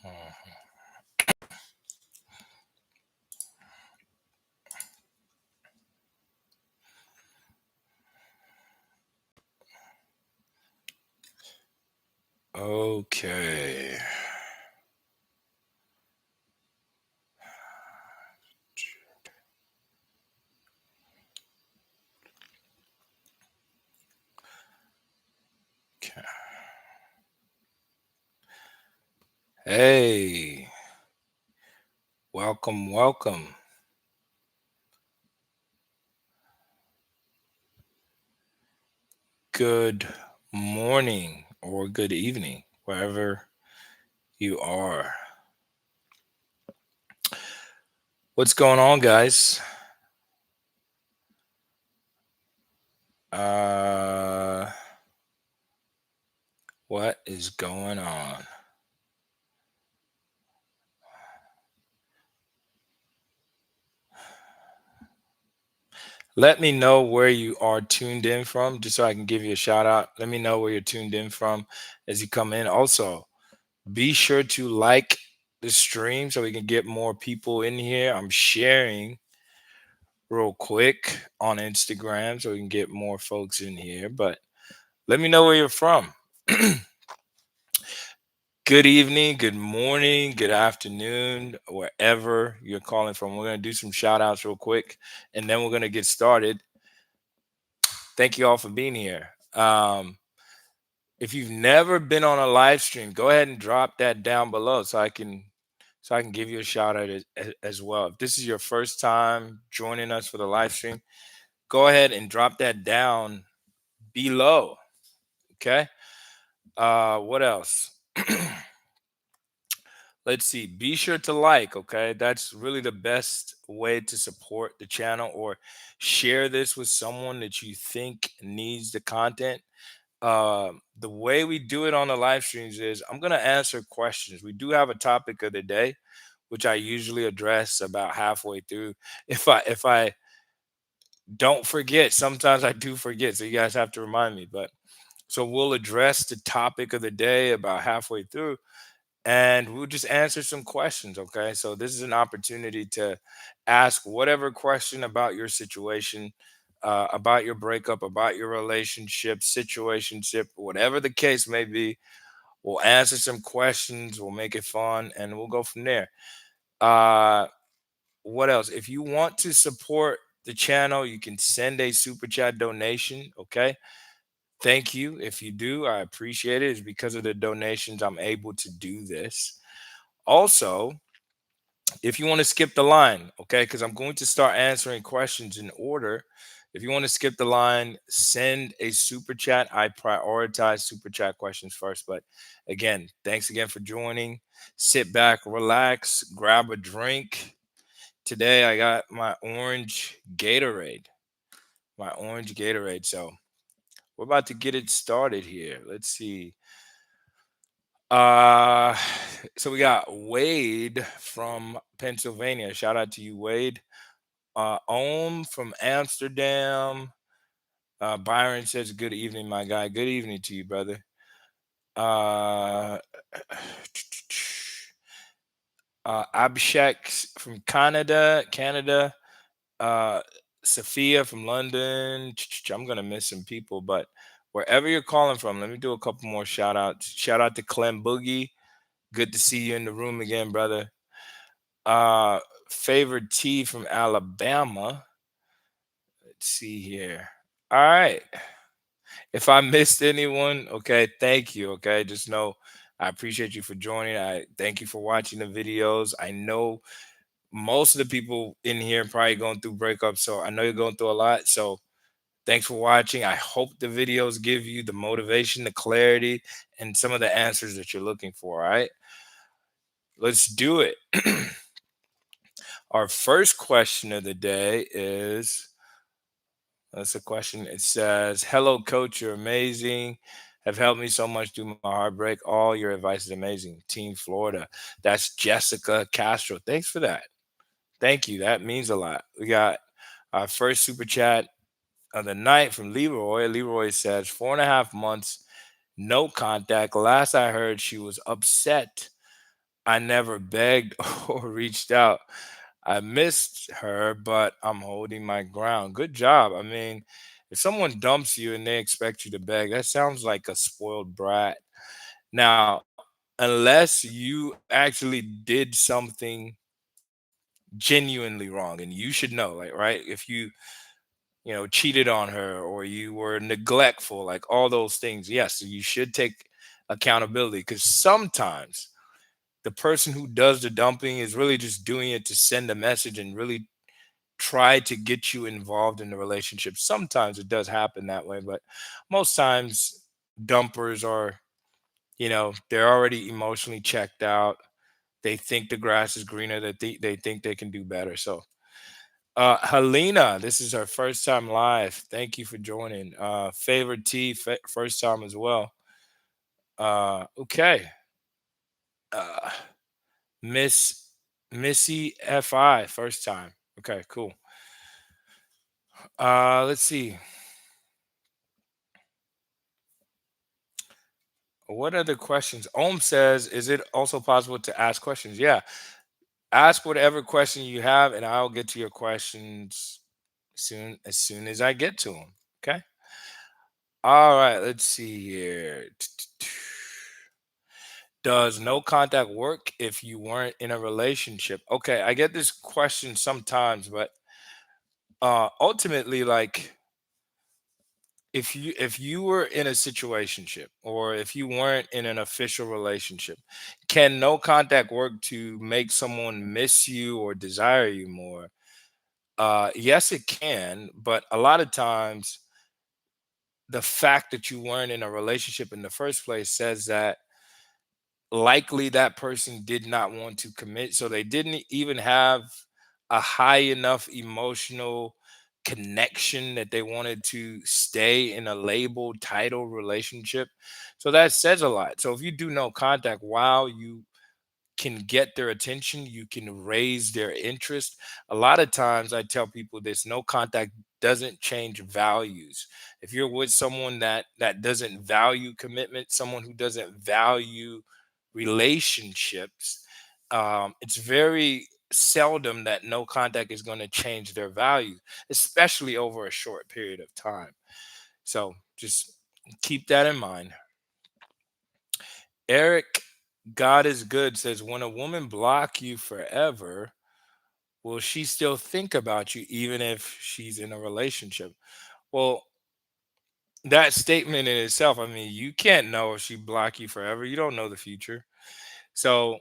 Mhm. Okay. Okay. Hey, welcome, welcome. Good morning or good evening, wherever you are. What's going on, guys? Uh, what is going on? Let me know where you are tuned in from, just so I can give you a shout out. Let me know where you're tuned in from as you come in. Also, be sure to like the stream so we can get more people in here. I'm sharing real quick on Instagram so we can get more folks in here. But let me know where you're from. Good evening, good morning, good afternoon, wherever you're calling from. We're going to do some shout outs real quick and then we're going to get started. Thank you all for being here. If you've never been on a live stream, go ahead and drop that down below so I can give you a shout out as well. If this is your first time joining us for the live stream, go ahead and drop that down below. Okay. What else? Let's see. Be sure to like, okay? That's really the best way to support the channel, or share this with someone that you think needs the content. The way we do it on the live streams is I'm going to answer questions. We do have a topic of the day, which I usually address about halfway through. If I don't forget, sometimes I do forget, so you guys have to remind me. But so we'll address the topic of the day about halfway through, and we'll just answer some questions. Okay, so this is an opportunity to ask whatever question about your situation, about your breakup, about your relationship, situationship, whatever the case may be. We'll answer some questions, we'll make it fun, and we'll go from there. uh what else? If you want to support the channel, you can send a super chat donation. Okay, thank you. If you do, I appreciate it. It's because of the donations I'm able to do this. Also, if you want to skip the line, okay, because I'm going to start answering questions in order. If you want to skip the line, send a super chat. I prioritize super chat questions first. But again, thanks again for joining. Sit back, relax, grab a drink. Today I got my orange Gatorade. My orange Gatorade. So we're about to get it started here. Let's see. Uh so we got Wade from Pennsylvania. Shout out to you, Wade. Ohm from Amsterdam. Byron says, "Good evening, my guy. Good evening to you, brother." Uh, Abhishek from Canada. Uh, Sophia from London. I'm gonna miss some people, but wherever you're calling from, let me do a couple more shout outs. Shout out to Clem Boogie. Good to see you in the room again, brother. Uh, Favored T from Alabama. Let's see here. All right. If I missed anyone, okay, thank you. Okay, just know I appreciate you for joining. I thank you for watching the videos. I know most of the people in here probably going through breakups, so I know you're going through a lot. So thanks for watching. I hope the videos give you the motivation, the clarity, and some of the answers that you're looking for. All right, let's do it. Our first question of the day is, that's a question. It says, "Hello, coach. You're amazing. Have helped me so much through my heartbreak. All your advice is amazing. Team Florida." That's Jessica Castro. Thanks for that. Thank you. That means a lot. We got our first super chat of the night from Leroy. Leroy says, 4.5 months, no contact. Last I heard, she was upset I never begged or reached out. I missed her, but I'm holding my ground. Good job. I mean, if someone dumps you and they expect you to beg, that sounds like a spoiled brat. Now, unless you actually did something genuinely wrong, and you should know, like, right? If you cheated on her or you were neglectful, like all those things, yes, you should take accountability, because sometimes the person who does the dumping is really just doing it to send a message and really try to get you involved in the relationship. Sometimes it does happen that way, but most times dumpers are, they're already emotionally checked out. They think the grass is greener, that they think they can do better. So Helena, this is her first time live. Thank you for joining. Favorite T, first time as well. Okay. Uh, Miss Missy FI, first time. Okay, cool. Let's see. What other questions? Ohm says, is it also possible to ask questions? Yeah. Ask whatever question you have, and I'll get to your questions soon as I get to them. Okay. All right, let's see here. Does no contact work if you weren't in a relationship? Okay, I get this question sometimes, but ultimately, like, if you were in a situationship, or if you weren't in an official relationship, can no contact work to make someone miss you or desire you more? Yes, it can, but a lot of times the fact that you weren't in a relationship in the first place says that likely that person did not want to commit, so they didn't even have a high enough emotional connection that they wanted to stay in a labeled title relationship. So that says a lot. So if you do no contact, while you can get their attention, you can raise their interest. A lot of times I tell people this: no contact doesn't change values. If you're with someone that doesn't value commitment, someone who doesn't value relationships, it's very seldom that no contact is going to change their value, especially over a short period of time. So just keep that in mind. Eric, God is good, says, when a woman block you forever, will she still think about you even if she's in a relationship? Well, that statement in itself, I mean, you can't know if she block you forever. You don't know the future. So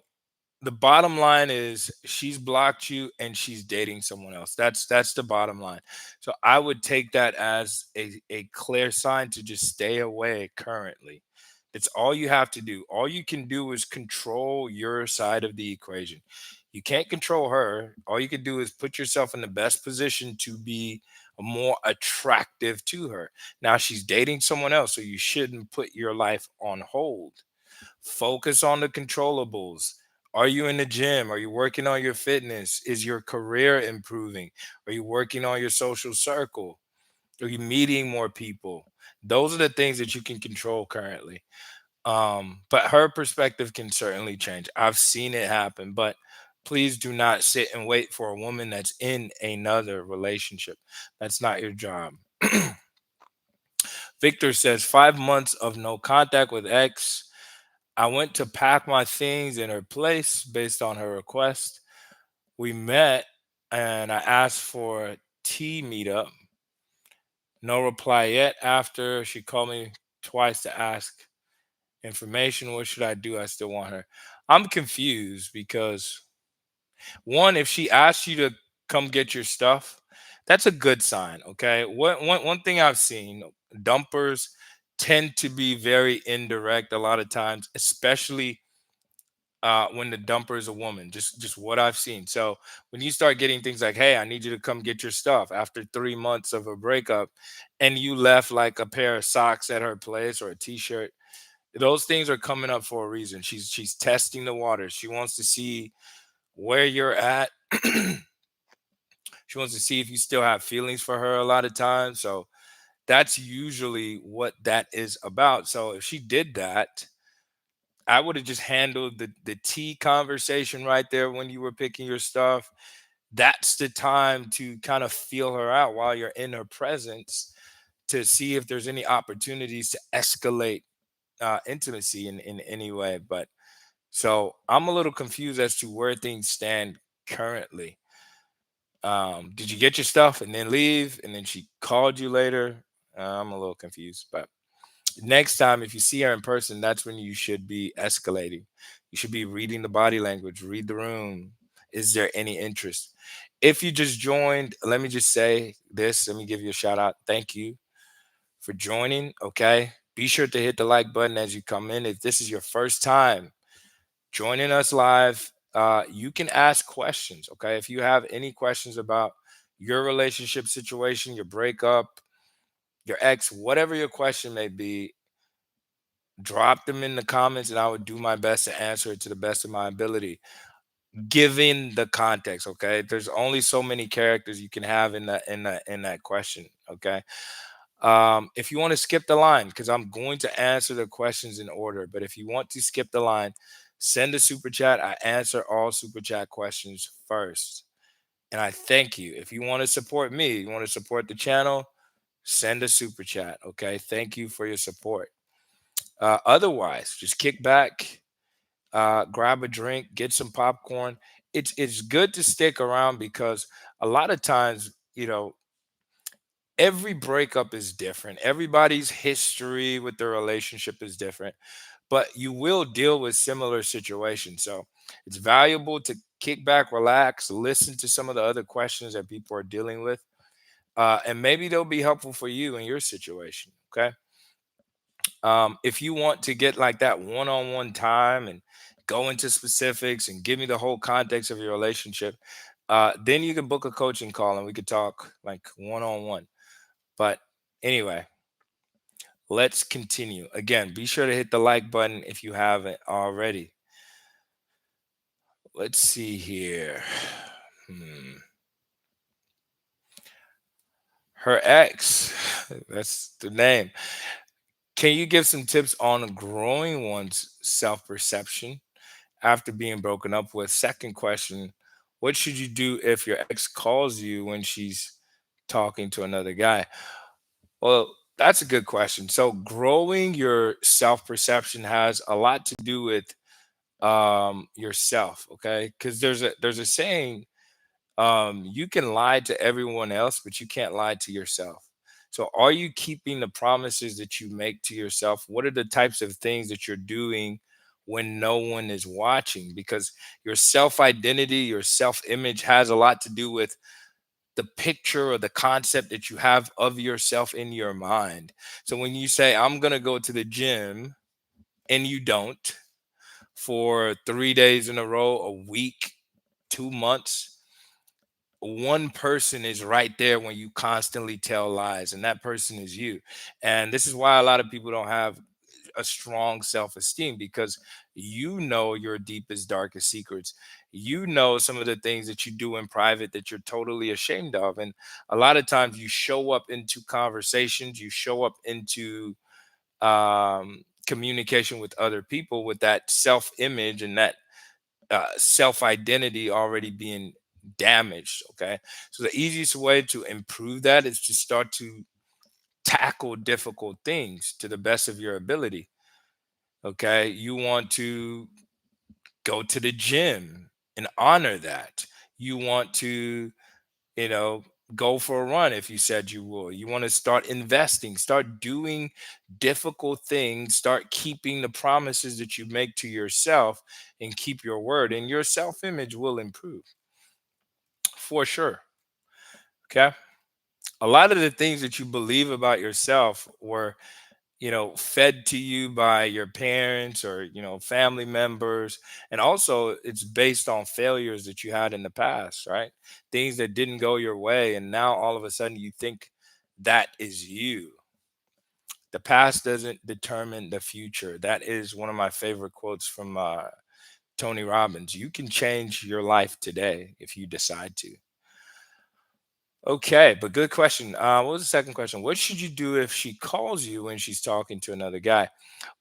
the bottom line is she's blocked you and she's dating someone else. That's the bottom line. So I would take that as a clear sign to just stay away currently. That's all you have to do. All you can do is control your side of the equation. You can't control her. All you can do is put yourself in the best position to be more attractive to her. Now she's dating someone else, so you shouldn't put your life on hold. Focus on the controllables. Are you in the gym? Are you working on your fitness? Is your career improving? Are you working on your social circle? Are you meeting more people? Those are the things that you can control currently. But her perspective can certainly change. I've seen it happen, but please do not sit and wait for a woman that's in another relationship. That's not your job. Victor says 5 months of no contact with ex. I went to pack my things in her place based on her request. We met and I asked for a tea meetup. No reply yet. After she called me twice to ask information, what should I do? I still want her. I'm confused because, one, if she asks you to come get your stuff, that's a good sign. Okay. One thing I've seen, dumpers tend to be very indirect a lot of times, especially when the dumper is a woman. Just what I've seen. So when you start getting things like, "Hey, I need you to come get your stuff," after 3 months of a breakup, and you left like a pair of socks at her place or a T-shirt, those things are coming up for a reason. She's testing the waters. She wants to see where you're at. She wants to see if you still have feelings for her a lot of times. So that's usually what that is about. So if she did that, I would have just handled the tea conversation right there when you were picking your stuff. That's the time to kind of feel her out while you're in her presence, to see if there's any opportunities to escalate intimacy in any way. But so I'm a little confused as to where things stand currently. Did you get your stuff and then leave, and then she called you later? I'm a little confused. But next time, if you see her in person, that's when you should be escalating. You should be reading the body language, read the room. Is there any interest? If you just joined, let me just say this. Let me give you a shout out. Thank you for joining. Okay. Be sure to hit the like button as you come in. If this is your first time joining us live, you can ask questions. Okay. If you have any questions about your relationship situation, your breakup, your ex, whatever your question may be, drop them in the comments and I would do my best to answer it to the best of my ability, given the context. Okay. There's only so many characters you can have in that question. Okay. If you want to skip the line, because I'm going to answer the questions in order, but if you want to skip the line, send a super chat. I answer all super chat questions first. And I thank you. If you want to support me, you want to support the channel, send a super chat. Okay. Thank you for your support. Otherwise, just kick back, grab a drink, get some popcorn. It's good to stick around because a lot of times, every breakup is different. Everybody's history with their relationship is different, but you will deal with similar situations. So it's valuable to kick back, relax, listen to some of the other questions that people are dealing with, and maybe they'll be helpful for you in your situation. Okay. If you want to get like that one-on-one time and go into specifics and give me the whole context of your relationship, then you can book a coaching call and we could talk like one-on-one. But anyway, let's continue. Again, be sure to hit the like button if you haven't already. Let's see here. Hmm. Her ex, that's the name. Can you give some tips on growing one's self perception after being broken up with? Second question: what should you do if your ex calls you when she's talking to another guy? Well, that's a good question. So, growing your self perception has a lot to do with yourself, okay? Because there's a saying, you can lie to everyone else, but you can't lie to yourself. So, are you keeping the promises that you make to yourself? What are the types of things that you're doing when no one is watching? Because your self identity, your self image has a lot to do with the picture or the concept that you have of yourself in your mind. So, when you say, I'm going to go to the gym, and you don't for 3 days in a row, a week, 2 months, one person is right there when you constantly tell lies, and that person is you. And this is why a lot of people don't have a strong self-esteem, because you know your deepest darkest secrets. You know some of the things that you do in private that you're totally ashamed of, and a lot of times you show up into conversations, you show up into communication with other people with that self-image and that self-identity already being damaged. Okay, so the easiest way to improve that is to start to tackle difficult things to the best of your ability. Okay, you want to go to the gym and honor that. You want to, you know, go for a run if you said you will. You want to start investing, start doing difficult things, start keeping the promises that you make to yourself and keep your word, and your self image will improve for sure. Okay. A lot of the things that you believe about yourself were, fed to you by your parents or, family members. And also, it's based on failures that you had in the past, right? Things that didn't go your way. And now all of a sudden you think that is you. The past doesn't determine the future. That is one of my favorite quotes from Tony Robbins. You can change your life today if you decide to. Okay, but good question. What was the second question? What should you do if she calls you when she's talking to another guy?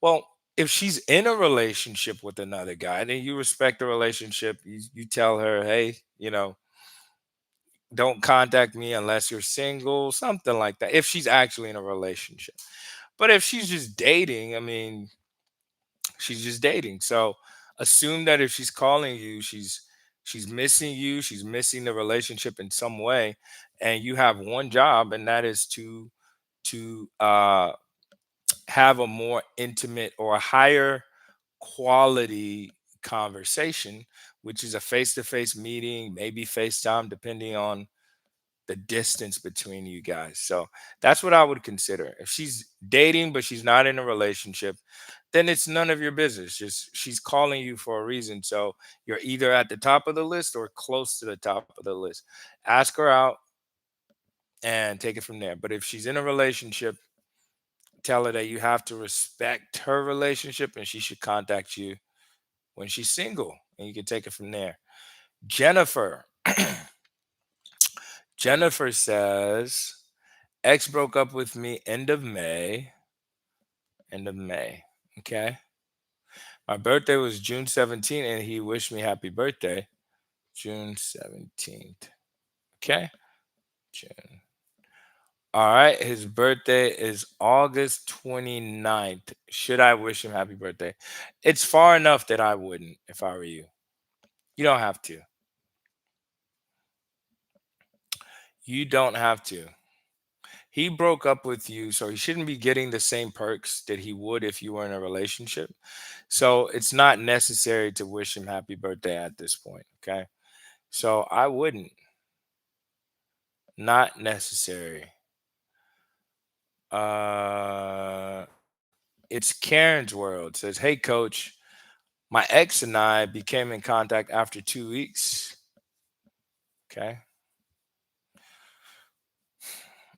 Well, If she's in a relationship with another guy, then you respect the relationship. You tell her, hey, don't contact me unless you're single, something like that. If she's actually in a relationship. But if she's just dating, I mean, she's just dating. So assume that if she's calling you, she's missing you, she's missing the relationship in some way, and you have one job, and that is to have a more intimate or a higher quality conversation, which is a face-to-face meeting, maybe FaceTime, depending on the distance between you guys. So that's what I would consider. If she's dating but she's not in a relationship, then it's none of your business. Just she's calling you for a reason. So you're either at the top of the list or close to the top of the list. Ask her out and take it from there. But if she's in a relationship, tell her that you have to respect her relationship and she should contact you when she's single and you can take it from there. Jennifer. Jennifer says, ex broke up with me end of May. End of May. Okay. My birthday was June 17th and he wished me happy birthday. June 17th. Okay. June. All right. His birthday is August 29th. Should I wish him happy birthday? It's far enough that I wouldn't if I were you. You don't have to. You don't have to. He broke up with you, so he shouldn't be getting the same perks that he would if you were in a relationship. So it's not necessary to wish him happy birthday at this point. Okay. So I wouldn't. Not necessary. Uh it's Karen's World says, hey coach, my ex and I became in contact after 2 weeks. Okay.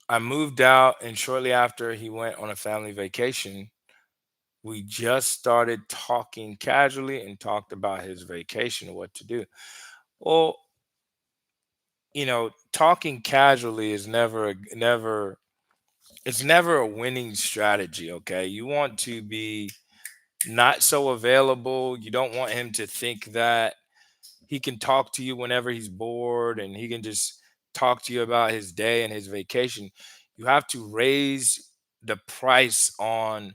I moved out and shortly after he went on a family vacation, we just started talking casually and talked about his vacation and what to do. Well, talking casually is never a winning strategy, okay? You want to be not so available. You don't want him to think that he can talk to you whenever he's bored and he can just talk to you about his day and his vacation. You have to raise the price on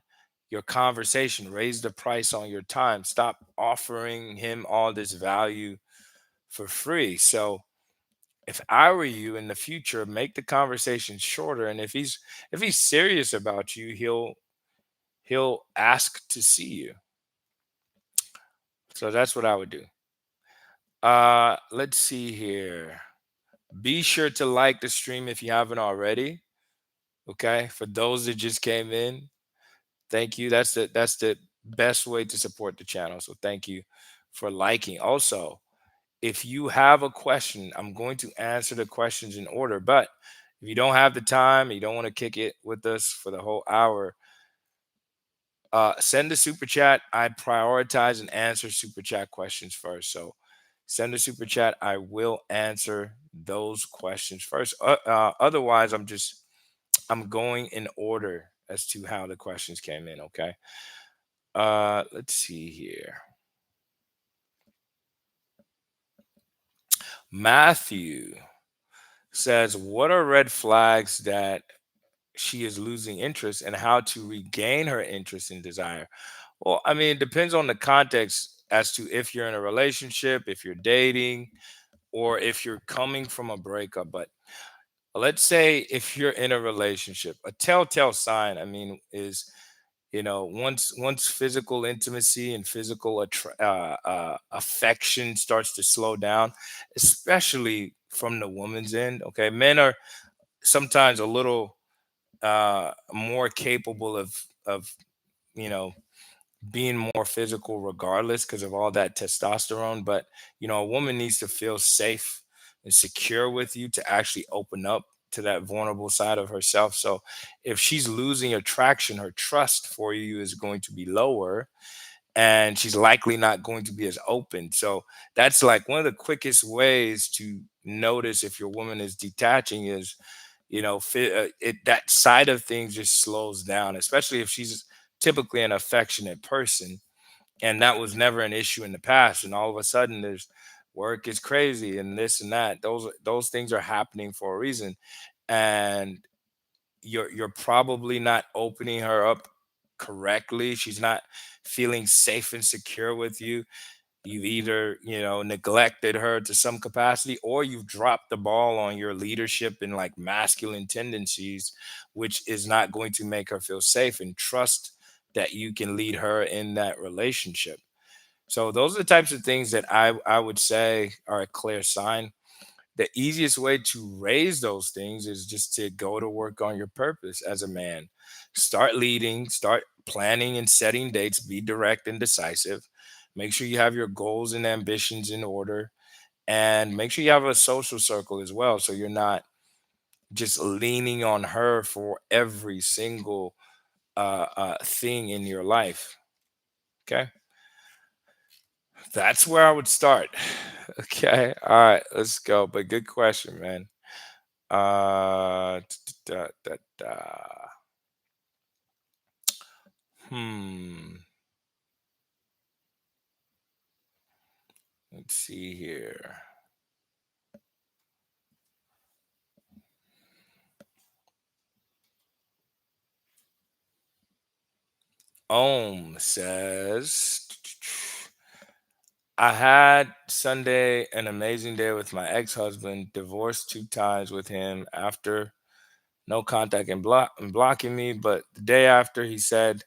your conversation, raise the price on your time. Stop offering him all this value for free. So, if I were you in the future, make the conversation shorter. And if he's serious about you, he'll ask to see you. So that's what I would do. Let's see here. Be sure to like the stream if you haven't already. Okay. For those that just came in, thank you. That's the best way to support the channel. So thank you for liking. Also, if you have a question, I'm going to answer the questions in order. But if you don't have the time, you don't want to kick it with us for the whole hour, send a super chat. I prioritize and answer super chat questions first. So send a super chat. I will answer those questions first. Otherwise, I'm going in order as to how the questions came in. Okay. Let's see here. Matthew says, "What are red flags that she is losing interest and how to regain her interest and desire?" Well, I mean, it depends on the context as to if you're in a relationship, if you're dating, or if you're coming from a breakup. But let's say if you're in a relationship, a telltale sign, I mean, is once physical intimacy and physical affection starts to slow down, especially from the woman's end. Okay, men are sometimes a little more capable of you know being more physical regardless because of all that testosterone. But a woman needs to feel safe and secure with you to actually open up to that vulnerable side of herself. So if she's losing attraction, her trust for you is going to be lower, and she's likely not going to be as open. So that's like one of the quickest ways to notice if your woman is detaching is that side of things just slows down, especially if she's typically an affectionate person, and that was never an issue in the past. And all of a sudden, there's work is crazy and this and that. Those things are happening for a reason, and you're probably not opening her up correctly. She's not feeling safe and secure with you. You've either, neglected her to some capacity, or you've dropped the ball on your leadership and like masculine tendencies, which is not going to make her feel safe and trust that you can lead her in that relationship. So those are the types of things that I would say are a clear sign. The easiest way to raise those things is just to go to work on your purpose as a man. Start leading, start planning and setting dates, be direct and decisive. Make sure you have your goals and ambitions in order, and make sure you have a social circle as well. So you're not just leaning on her for every single thing in your life. Okay. That's where I would start. Okay. All right. Let's go. But good question, man. Da, da, da. Hmm. Let's see here. Ohm says, I had Sunday an amazing day with my ex-husband, divorced 2 times with him after no contact and blocking me. But the day after, he said,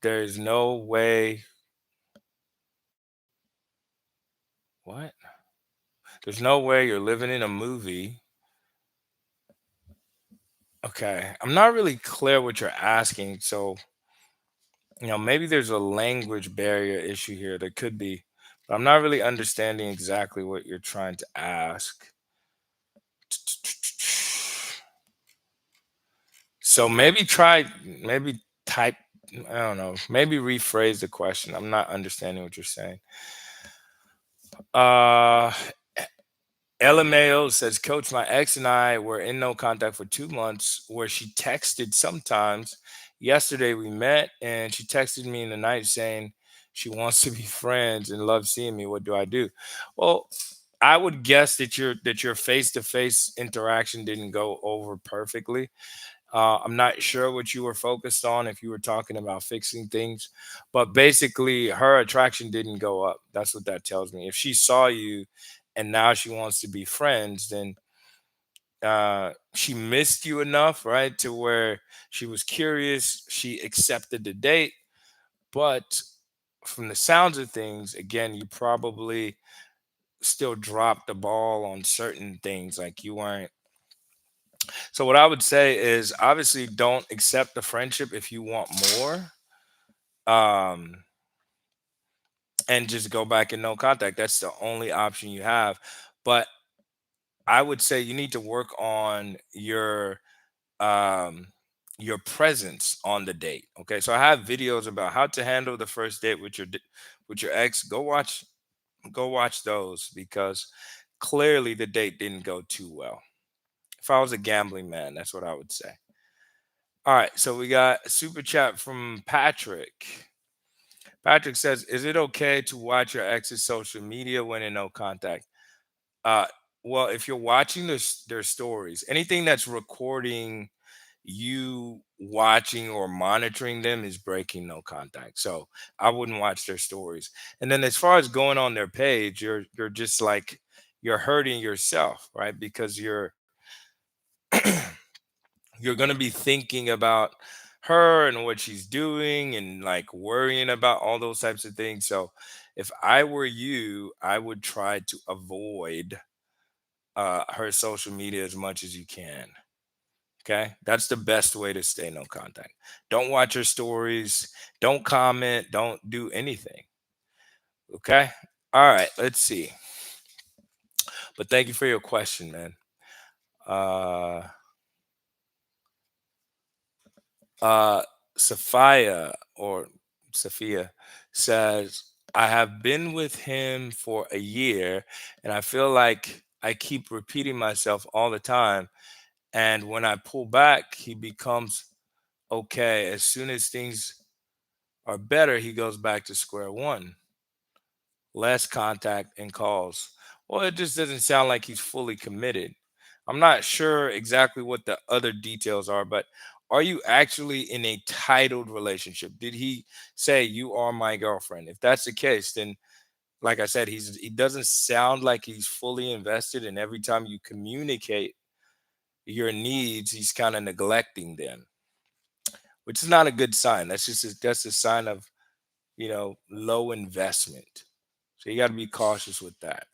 there's no way. What? There's no way you're living in a movie. Okay. I'm not really clear what you're asking. So, maybe there's a language barrier issue here. There could be, but I'm not really understanding exactly what you're trying to ask. So maybe type, I don't know, maybe rephrase the question. I'm not understanding what you're saying. Uh, LMAO says, Coach, my ex and I were in no contact for 2 months, where she texted sometimes. Yesterday we met and she texted me in the night saying she wants to be friends and loves seeing me. What do I do? Well, I would guess that your face to face interaction didn't go over perfectly. I'm not sure what you were focused on, if you were talking about fixing things, but basically, her attraction didn't go up. That's what that tells me. If she saw you and now she wants to be friends, then she missed you enough, right? To where she was curious, she accepted the date. But from the sounds of things, again, you probably still dropped the ball on certain things. Like you weren't. So what I would say is obviously don't accept the friendship if you want more. Um and just go back in no contact. That's the only option you have. But I would say you need to work on um your presence on the date. Okay? So I have videos about how to handle the first date with with your ex. Go watch those, because clearly the date didn't go too well. If I was a gambling man, that's what I would say. All right, so we got a super chat from Patrick. Patrick says, "Is it okay to watch your ex's social media when in no contact?" Uh, well, if you're watching their stories, anything that's recording you watching or monitoring them is breaking no contact. So I wouldn't watch their stories. And then as far as going on their page, you're just like you're hurting yourself, right? Because you're going to be thinking about her and what she's doing and like worrying about all those types of things. So if I were you, I would try to avoid her social media as much as you can. Okay, that's the best way to stay no contact. Don't watch her stories, don't comment, don't do anything. Okay, all right, let's see. But thank you for your question, man. uh Uh, Sophia or Sophia says, I have been with him for a year and I feel like I keep repeating myself all the time. And when I pull back, he becomes okay. As soon as things are better, he goes back to square one, less contact and calls. Well, it just doesn't sound like he's fully committed. I'm not sure exactly what the other details are, but are you actually in a titled relationship? Did he say you are my girlfriend? If that's the case, then like I said, he doesn't sound like he's fully invested, and every time you communicate your needs, he's kind of neglecting them, which is not a good sign. That's a sign of low investment. So you got to be cautious with that.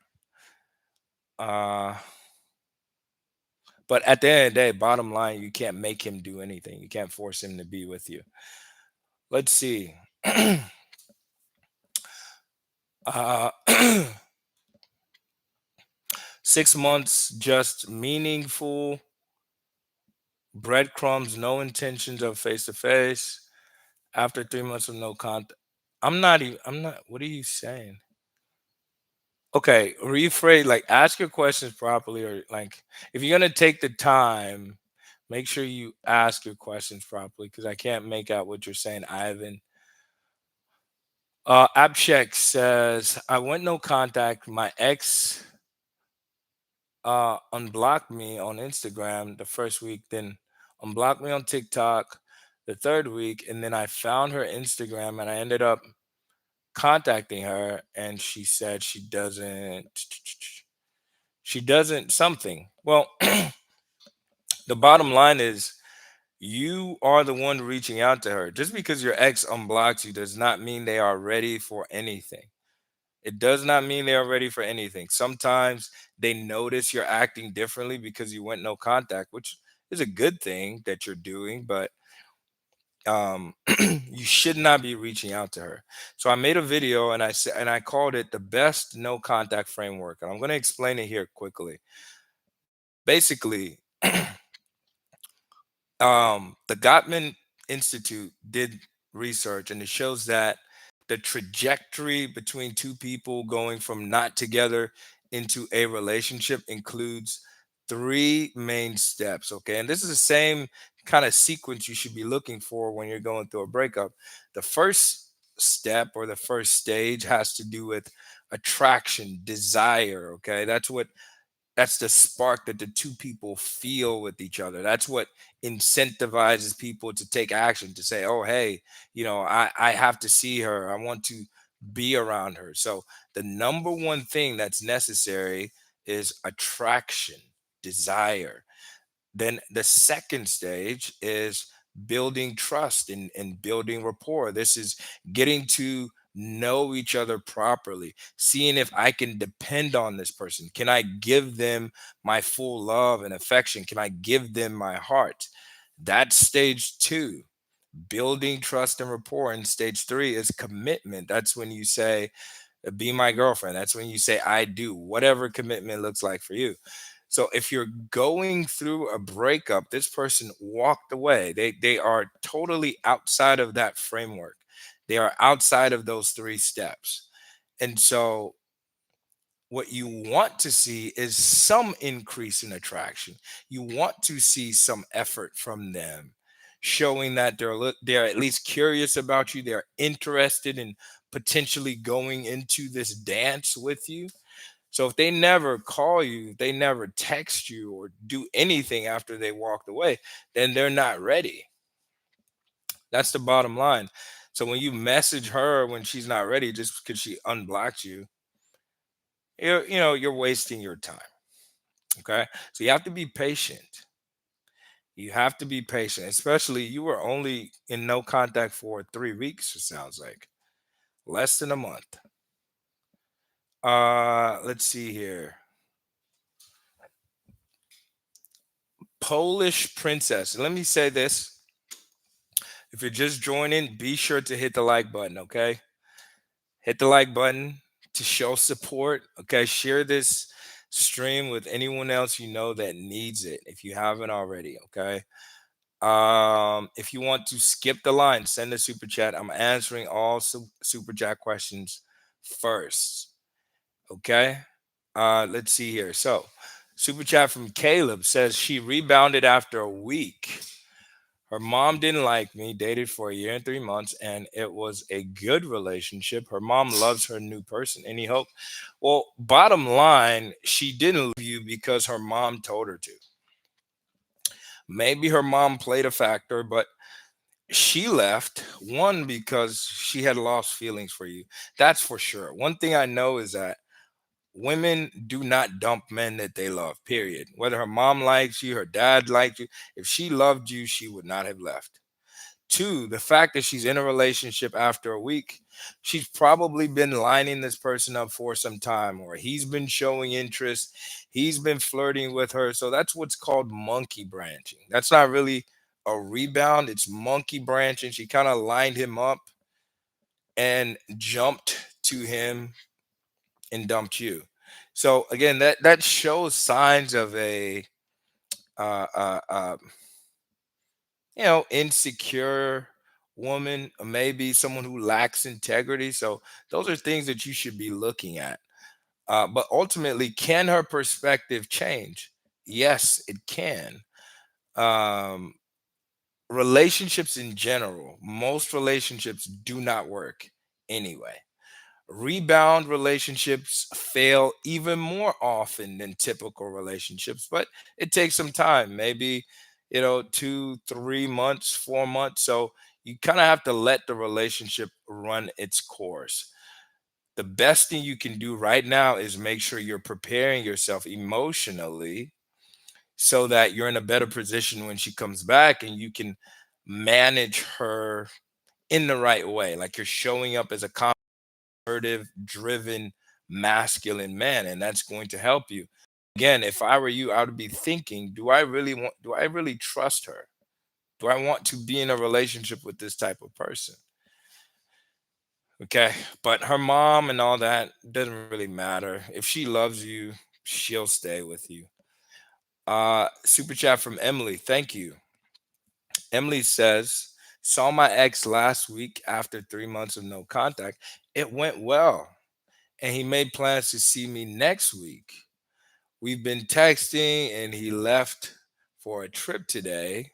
Uh, but at the end of the day, bottom line, you can't make him do anything. You can't force him to be with you. Let's see. uh, 6 months, just meaningful breadcrumbs, no intentions of face to face. After 3 months of no contact, I'm not even. I'm not. What are you saying? Okay, rephrase. Like, ask your questions properly, or like, if you're gonna take the time, make sure you ask your questions properly because I can't make out what you're saying, Ivan. Abshek says, I went no contact. My ex unblocked me on Instagram the first week, then unblocked me on TikTok the third week, and then I found her Instagram and I ended up contacting her, and she said she doesn't something. Well, the bottom line is you are the one reaching out to her. Just because your ex unblocks you does not mean they are ready for anything. It does not mean they are ready for anything. Sometimes they notice you're acting differently because you went no contact, which is a good thing that you're doing, but you should not be reaching out to her. So I made a video and I called it the best no contact framework. And I'm going to explain it here quickly. Basically, the Gottman Institute did research, and it shows that the trajectory between two people going from not together into a relationship includes three main steps. Okay. And this is the same kind of sequence you should be looking for when you're going through a breakup. The first step or the first stage has to do with attraction, desire. Okay. That's the spark that the two people feel with each other. That's what incentivizes people to take action, to say, oh, hey, I have to see her. I want to be around her. So the number one thing that's necessary is attraction, desire. Then the second stage is building trust and building rapport. This is getting to know each other properly, seeing if I can depend on this person. Can I give them my full love and affection? Can I give them my heart? That's stage two, building trust and rapport. And stage three is commitment. That's when you say, be my girlfriend. That's when you say, I do, whatever commitment looks like for you. So if you're going through a breakup, this person walked away. They are totally outside of that framework. They are outside of those three steps. And so what you want to see is some increase in attraction. You want to see some effort from them, showing that they're at least curious about you. They're interested in potentially going into this dance with you. So if they never call you, they never text you or do anything after they walked away, then they're not ready. That's the bottom line. So when you message her when she's not ready just because she unblocked you, you're wasting your time. Okay? So you have to be patient. You have to be patient, especially you were only in no contact for 3 weeks, it sounds like. Less than a month. Let's see here. Polish princess. Let me say this. If you're just joining, be sure to hit the like button, okay? Hit the like button to show support, okay? Share this stream with anyone else you know that needs it if you haven't already, okay? If you want to skip the line, send a super chat. I'm answering all super chat questions first, okay? Let's see here. So, super chat from Caleb says she rebounded after a week. Her mom didn't like me, dated for a year and 3 months, and it was a good relationship. Her mom loves her new person. Any hope? Well, bottom line, she didn't leave you because her mom told her to. Maybe her mom played a factor, but she left one because she had lost feelings for you. That's for sure. One thing I know is that women do not dump men that they love, period. Whether her mom likes you, her dad liked you, if she loved you, she would not have left. Two, the fact that she's in a relationship after a week, she's probably been lining this person up for some time, or he's been showing interest, he's been flirting with her. So that's what's called monkey branching. That's not really a rebound, it's monkey branching. She kind of lined him up and jumped to him and dumped you. So again, that shows signs of a uh, uh, uh, insecure woman, or maybe someone who lacks integrity. So those are things that you should be looking at. But ultimately, can her perspective change? Yes, it can. Um, Relationships in general, most relationships do not work anyway. Rebound relationships fail even more often than typical relationships, but it takes some time, maybe 2 3 months, 4 months. So you kind of have to let the relationship run its course. The best thing you can do right now is make sure you're preparing yourself emotionally so that you're in a better position when she comes back, and you can manage her in the right way, like you're showing up as a assertive, driven, masculine man, and that's going to help you. Again, if I were you, I would be thinking, do I really trust her? Do I want to be in a relationship with this type of person? Okay. But her mom and all that doesn't really matter. If she loves you, she'll stay with you. Super chat from Emily. Thank you. Emily says, saw my ex last week after 3 months of no contact. It went well, and he made plans to see me next week. We've been texting, and he left for a trip today.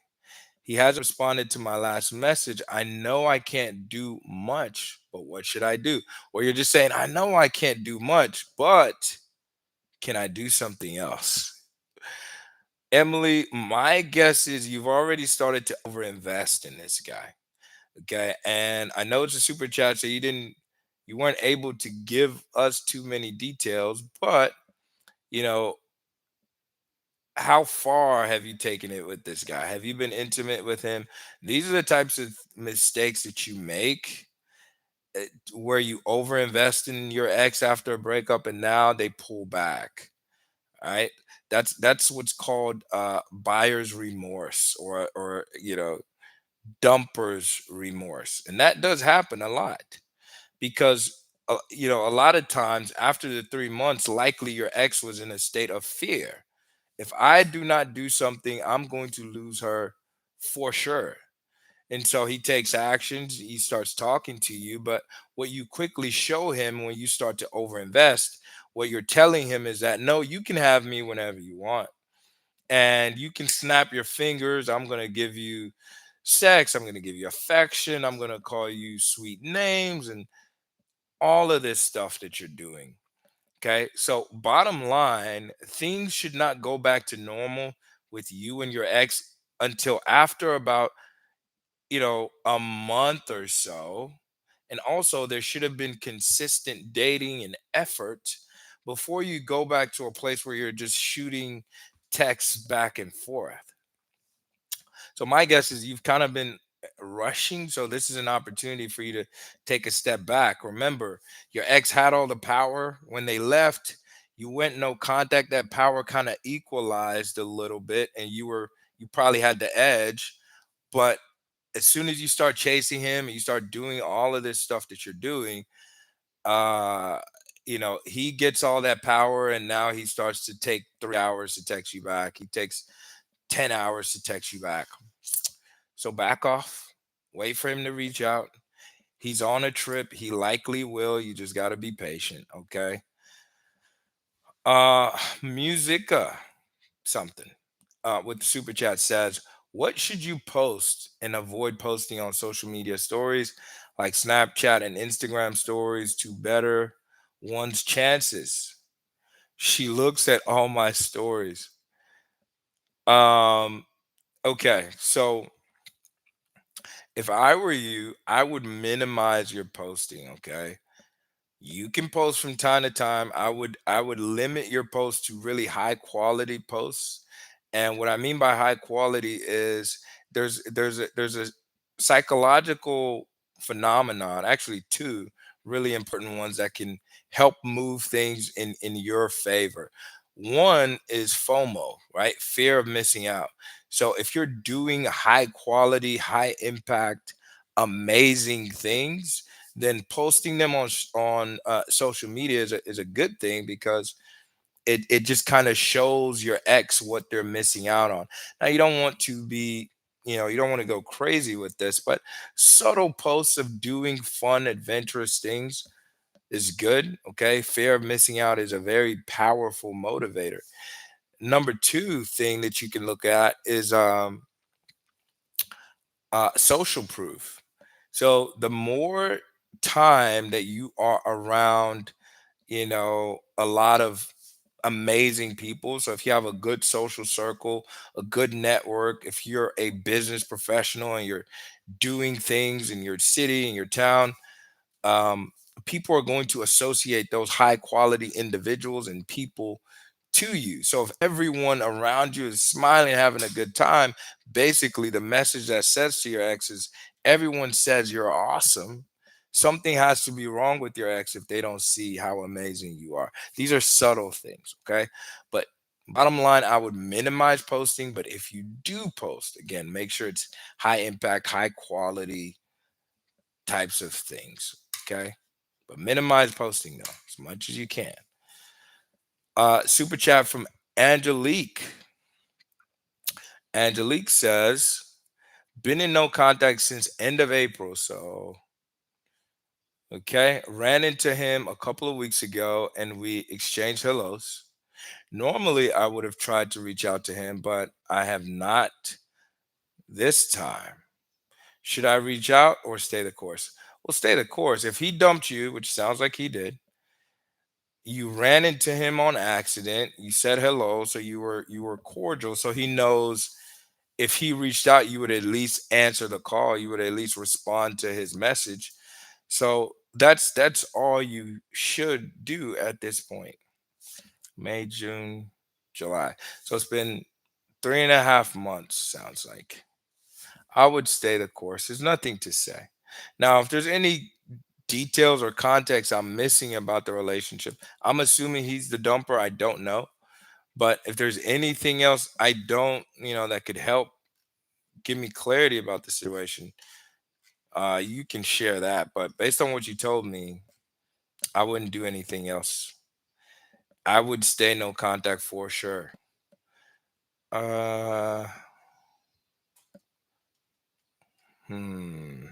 He hasn't responded to my last message. I know I can't do much, but what should I do? Or you're just saying, I know I can't do much, but can I do something else? Emily, my guess is you've already started to overinvest in this guy. Okay. And I know it's a super chat, so you weren't able to give us too many details, but you know, how far have you taken it with this guy? Have you been intimate with him? These are the types of mistakes that you make, where you overinvest in your ex after a breakup and now they pull back. All right. That's what's called buyer's remorse, or dumper's remorse. And that does happen a lot because a lot of times after the 3 months, likely your ex was in a state of fear. If I do not do something, I'm going to lose her for sure. And so he takes actions, he starts talking to you, but what you quickly show him when you start to overinvest, what you're telling him is that no, you can have me whenever you want. And you can snap your fingers. I'm going to give you sex, I'm going to give you affection, I'm going to call you sweet names and all of this stuff that you're doing. Okay. So, bottom line, things should not go back to normal with you and your ex until after about, a month or so. And also, there should have been consistent dating and effort before you go back to a place where you're just shooting texts back and forth. So my guess is you've kind of been rushing. So this is an opportunity for you to take a step back. Remember, your ex had all the power when they left. You went no contact. That power kind of equalized a little bit, and you probably had the edge. But as soon as you start chasing him and you start doing all of this stuff that you're doing, uh, he gets all that power, and now he starts to take 3 hours to text you back. He takes 10 hours to text you back. So back off, wait for him to reach out. He's on a trip. He likely will. You just got to be patient. Okay. Musica something with the super chat says, What should you post and avoid posting on social media stories like Snapchat and Instagram stories to better one's chances? She looks at all my stories. Um, okay, so if I were you, I would minimize your posting, okay? You can post from time to time. I would limit your posts to really high quality posts. And what I mean by high quality is there's a psychological phenomenon, actually two really important ones that can help move things in your favor. One is FOMO, right? Fear of missing out. So if you're doing high quality, high impact, amazing things, then posting them on social media is a good thing because it just kind of shows your ex what they're missing out on. Now you don't want to be, you don't want to go crazy with this, but subtle posts of doing fun, adventurous things is good. Okay, fear of missing out is a very powerful motivator. Number two thing that you can look at is social proof. So the more time that you are around, a lot of amazing people. So if you have a good social circle, a good network, if you're a business professional and you're doing things in your city, in your town, um, people are going to associate those high quality individuals and people to you. So if everyone around you is smiling, having a good time, basically the message that says to your ex is everyone says you're awesome. Something has to be wrong with your ex if they don't see how amazing you are. These are subtle things, okay? But bottom line, I would minimize posting, but if you do post, again, make sure it's high impact, high quality types of things, okay? But minimize posting though as much as you can. Super chat from Angelique. Angelique says, been in no contact since end of April. So, okay, ran into him a couple of weeks ago and we exchanged hellos. Normally, I would have tried to reach out to him, but I have not this time. Should I reach out or stay the course? Well, stay the course. If he dumped you, which sounds like he did, you ran into him on accident, you said hello, so you were cordial, so he knows if he reached out, you would at least answer the call. You would at least respond to his message. So that's all you should do at this point. May, June, July. So it's been 3.5 months, sounds like. I would stay the course. There's nothing to say. Now, if there's any details or context I'm missing about the relationship, I'm assuming he's the dumper. I don't know. But if there's anything else I don't, that could help give me clarity about the situation, you can share that. But based on what you told me, I wouldn't do anything else. I would stay no contact for sure. Uh, hmm.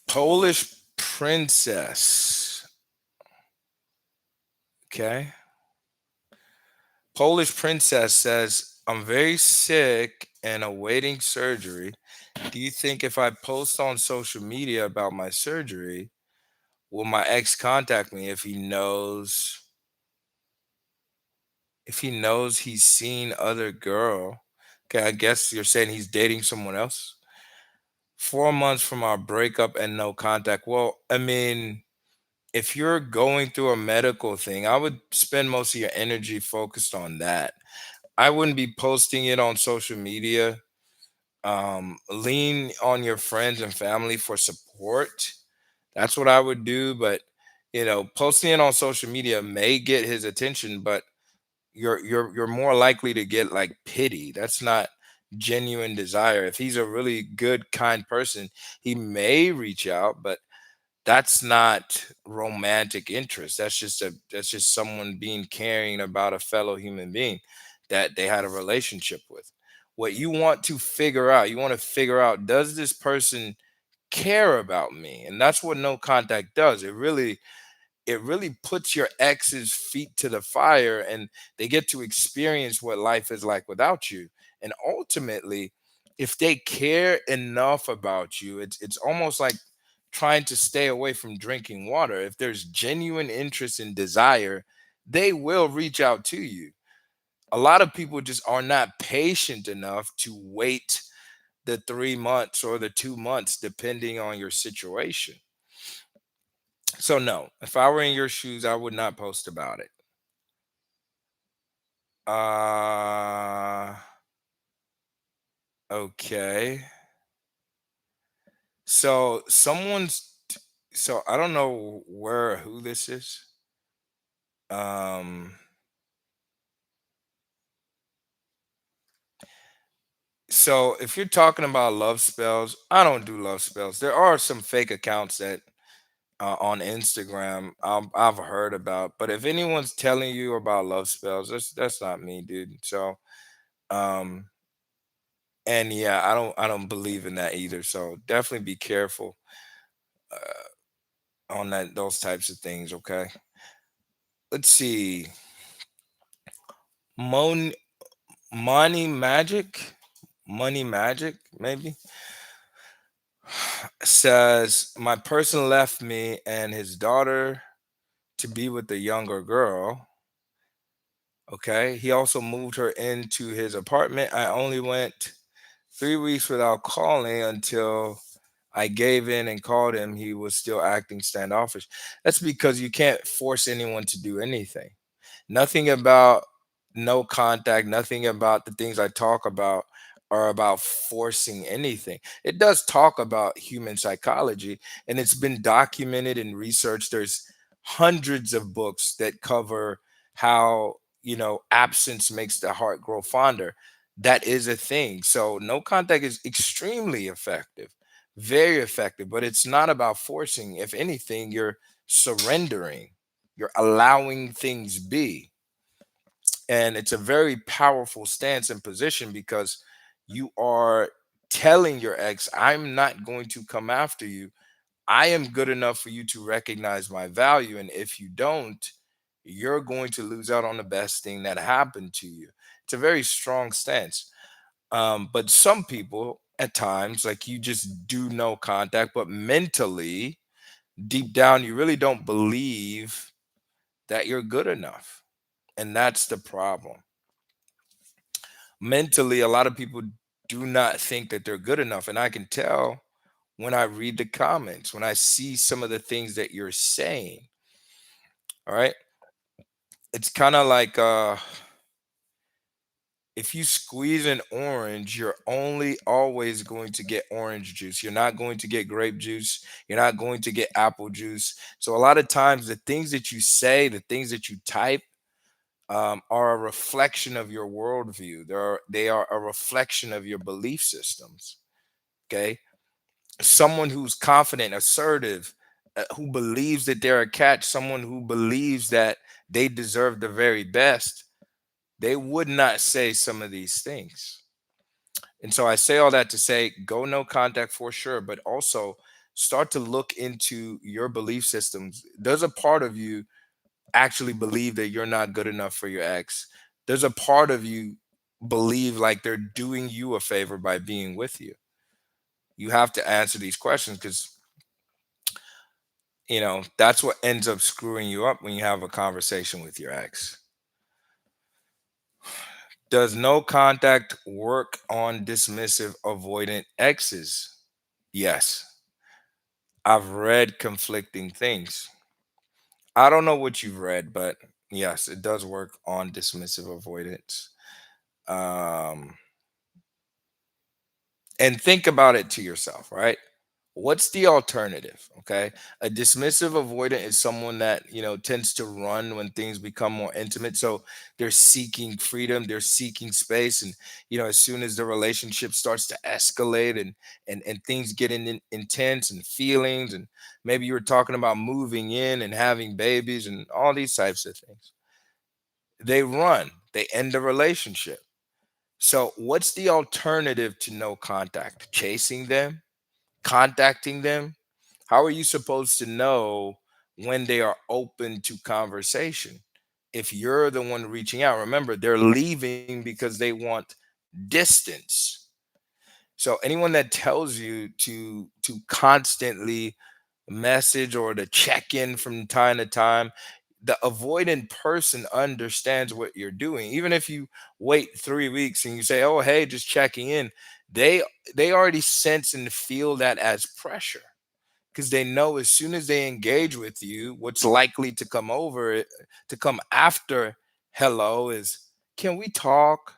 Polish princess. Okay. Polish princess says, I'm very sick and awaiting surgery. Do you think if I post on social media about my surgery, will my ex contact me if he knows he's seen other girl? Okay, I guess you're saying he's dating someone else. 4 months from our breakup and no contact. Well, I mean, if you're going through a medical thing, I would spend most of your energy focused on that. I wouldn't be posting it on social media. Lean on your friends and family for support. That's what I would do. But posting it on social media may get his attention, but you're more likely to get like pity. That's not genuine desire. If he's a really good, kind person, he may reach out, but that's not romantic interest. That's just someone being caring about a fellow human being that they had a relationship with. What you want to figure out, does this person care about me. And that's what no contact does. It really puts your ex's feet to the fire, and they get to experience what life is like without you. And ultimately, if they care enough about you, it's almost like trying to stay away from drinking water. If there's genuine interest and desire, they will reach out to you. A lot of people just are not patient enough to wait the 3 months or the 2 months, depending on your situation. So, no, if I were in your shoes, I would not post about it. Uh, okay. So so I don't know who this is. Um, so if you're talking about love spells, I don't do love spells. There are some fake accounts that on Instagram I've heard about, but if anyone's telling you about love spells, that's not me, dude. So um, and yeah, I don't believe in that either. So definitely be careful on those types of things. Okay, let's see. Mon Money Magic, Money Magic, maybe says my person left me and his daughter to be with the younger girl. Okay, he also moved her into his apartment. I only went 3 weeks without calling until I gave in and called him. He was still acting standoffish. That's because you can't force anyone to do anything. Nothing about no contact, nothing about the things I talk about are about forcing anything. It does talk about human psychology, and it's been documented and researched. There's hundreds of books that cover how, absence makes the heart grow fonder. That is a thing. So no contact is extremely effective, very effective, but it's not about forcing. If anything, you're surrendering, you're allowing things be. And it's a very powerful stance and position because you are telling your ex, I'm not going to come after you. I am good enough for you to recognize my value. And if you don't, you're going to lose out on the best thing that happened to you. It's a very strong stance. But some people at times, like you just do no contact, but mentally, deep down, you really don't believe that you're good enough. And that's the problem. Mentally, a lot of people do not think that they're good enough. And I can tell when I read the comments, when I see some of the things that you're saying. All right. It's kind of like if you squeeze an orange, you're only always going to get orange juice. You're not going to get grape juice. You're not going to get apple juice. So a lot of times, the things that you say, the things that you type, are a reflection of your worldview. They are a reflection of your belief systems. Okay, someone who's confident, assertive, who believes that they're a catch, someone who believes that they deserve the very best, they would not say some of these things. And so I say all that to say go no contact for sure, but also start to look into your belief systems. There's a part of you actually believe that you're not good enough for your ex. There's a part of you believe like they're doing you a favor by being with you. You have to answer these questions because that's what ends up screwing you up when you have a conversation with your ex. Does no contact work on dismissive avoidant exes? Yes. I've read conflicting things. I don't know what you've read, but yes, it does work on dismissive avoidance. Um, and think about it to yourself, right? What's the alternative? Okay. A dismissive avoidant is someone that, tends to run when things become more intimate. So they're seeking freedom, they're seeking space. And, as soon as the relationship starts to escalate and things get intense and feelings, and maybe you were talking about moving in and having babies and all these types of things, they run, they end the relationship. So what's the alternative to no contact? Chasing them? contacting them, how are you supposed to know when they are open to conversation if you're the one reaching out? Remember, they're leaving because they want distance. So anyone that tells you to constantly message or to check in from time to time, the avoidant person understands what you're doing. Even if you wait 3 weeks and you say, "Oh, hey, just checking in," they they already sense and feel that as pressure because they know as soon as they engage with you, what's likely to come to come after hello is, "Can we talk?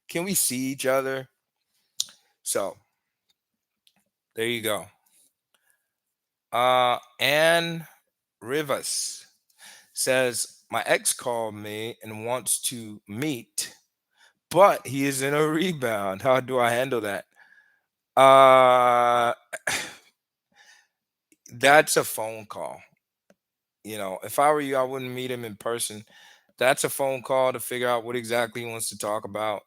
Can we see each other?" So there you go. Anne Rivas says, "My ex called me and wants to meet, but he is in a rebound. How do I handle that?" Uh, that's a phone call. If I were you, I wouldn't meet him in person. That's a phone call to figure out what exactly he wants to talk about.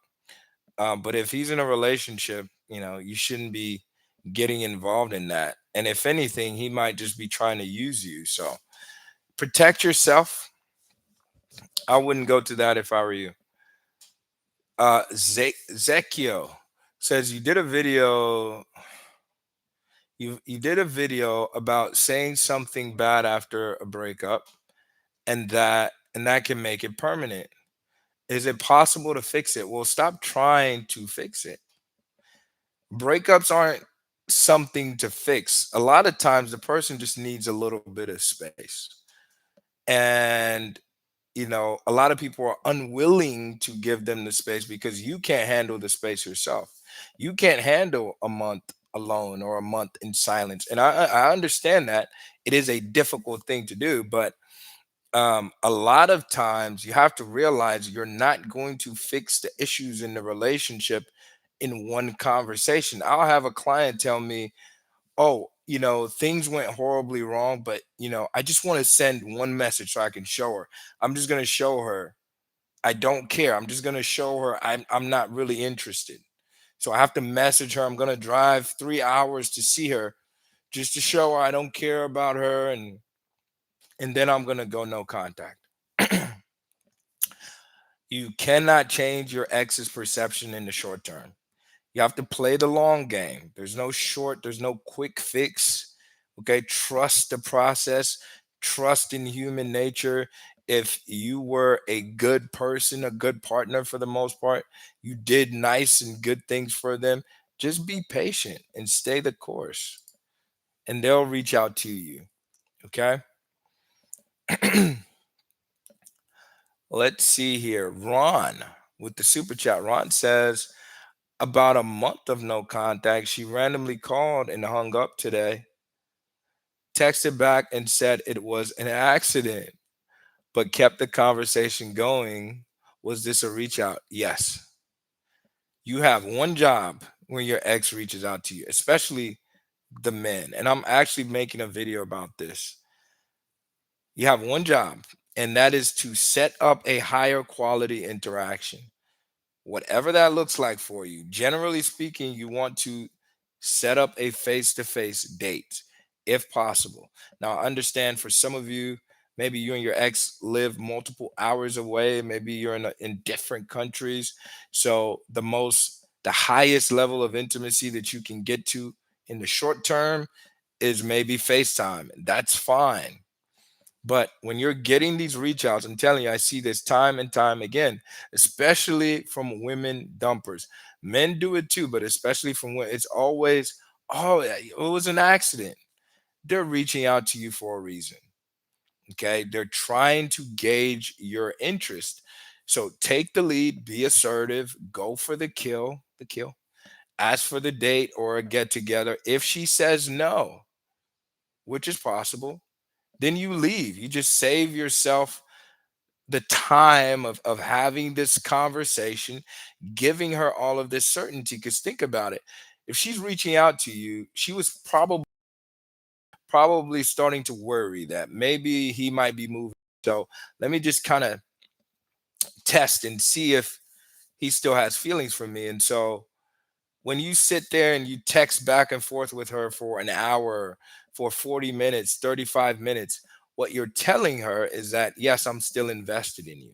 But if he's in a relationship, you shouldn't be getting involved in that. And if anything, he might just be trying to use you. So protect yourself. I wouldn't go to that if I were you. Zekio says you did a video about saying something bad after a breakup, and that can make it permanent. Is it possible to fix it? Well, stop trying to fix it. Breakups aren't something to fix. A lot of times the person just needs a little bit of space. And a lot of people are unwilling to give them the space because you can't handle the space yourself. You can't handle a month alone or a month in silence. And I understand that it is a difficult thing to do, but a lot of times you have to realize you're not going to fix the issues in the relationship in one conversation. I'll have a client tell me, "Oh, things went horribly wrong, but I just want to send one message so I can show her. I'm just going to show her I don't care. I'm just going to show her I'm not really interested. So I have to message her. I'm going to drive 3 hours to see her just to show her I don't care about her, and then I'm going to go no contact." You cannot change your ex's perception in the short term. You have to play the long game. There's no quick fix. Okay. Trust the process, trust in human nature. If you were a good person, a good partner for the most part, you did nice and good things for them, just be patient and stay the course, and they'll reach out to you. Okay. Let's see here. Ron with the super chat. Ron says, about a month of no contact, she randomly called and hung up today, texted back and said it was an accident, but kept the conversation going. Was this a reach out? Yes. You have one job when your ex reaches out to you, especially the men. And I'm actually making a video about this. You have one job, and that is to set up a higher quality interaction, whatever that looks like for you. Generally speaking, you want to set up a face to face date if possible. Now, I understand for some of you, maybe you and your ex live multiple hours away, maybe you're in different countries. So, the highest level of intimacy that you can get to in the short term is maybe FaceTime. That's fine. But when you're getting these reach outs, I'm telling you, I see this time and time again, especially from women dumpers. Men do it too, but especially from women, it's always, "Oh, yeah, it was an accident." They're reaching out to you for a reason. Okay. They're trying to gauge your interest. So take the lead, be assertive, go for the kill, ask for the date or a get together. If she says no, which is possible, then you leave. You just save yourself the time of having this conversation, giving her all of this certainty. Because think about it. If she's reaching out to you, she was probably starting to worry that maybe he might be moving. So let me just kind of test and see if he still has feelings for me. And so When you sit there and you text back and forth with her for an hour, for 40 minutes, 35 minutes, what you're telling her is that, yes, I'm still invested in you.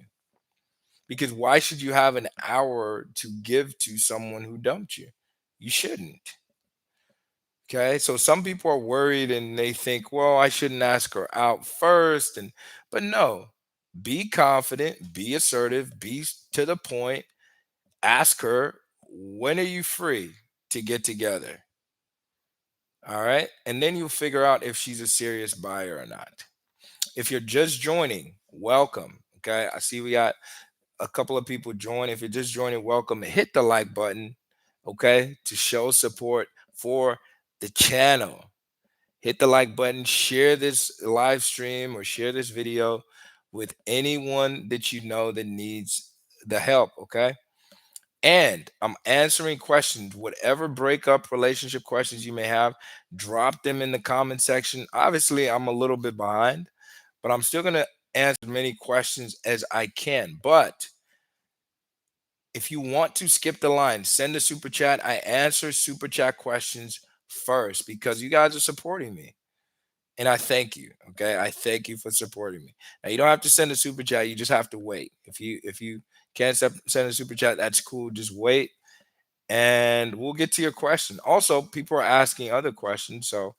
Because why should you have an hour to give to someone who dumped you? You shouldn't. Okay. So some people are worried and they think, well, I shouldn't ask her out first. But no, be confident, be assertive, to the point. Ask her, when are you free to get together? All right. And then you'll figure out if she's a serious buyer or not. If you're just joining, welcome. Okay. I see we got a couple of people join. If you're just joining, welcome. Hit the like button, okay, to show support for the channel. Hit the like button, share this live stream or share this video with anyone that you know that needs the help, okay? And I'm answering questions, whatever breakup relationship questions you may have, drop them in the comment section. Obviously, I'm a little bit behind, but I'm still going to answer as many questions as I can. But if you want to skip the line, send a super chat. I answer super chat questions first because you guys are supporting me. And I thank you. Okay. I thank you for supporting me. Now you don't have to send a super chat. You just have to wait. If you can't send a super chat, that's cool. Just wait and we'll get to your question. Also, people are asking other questions. So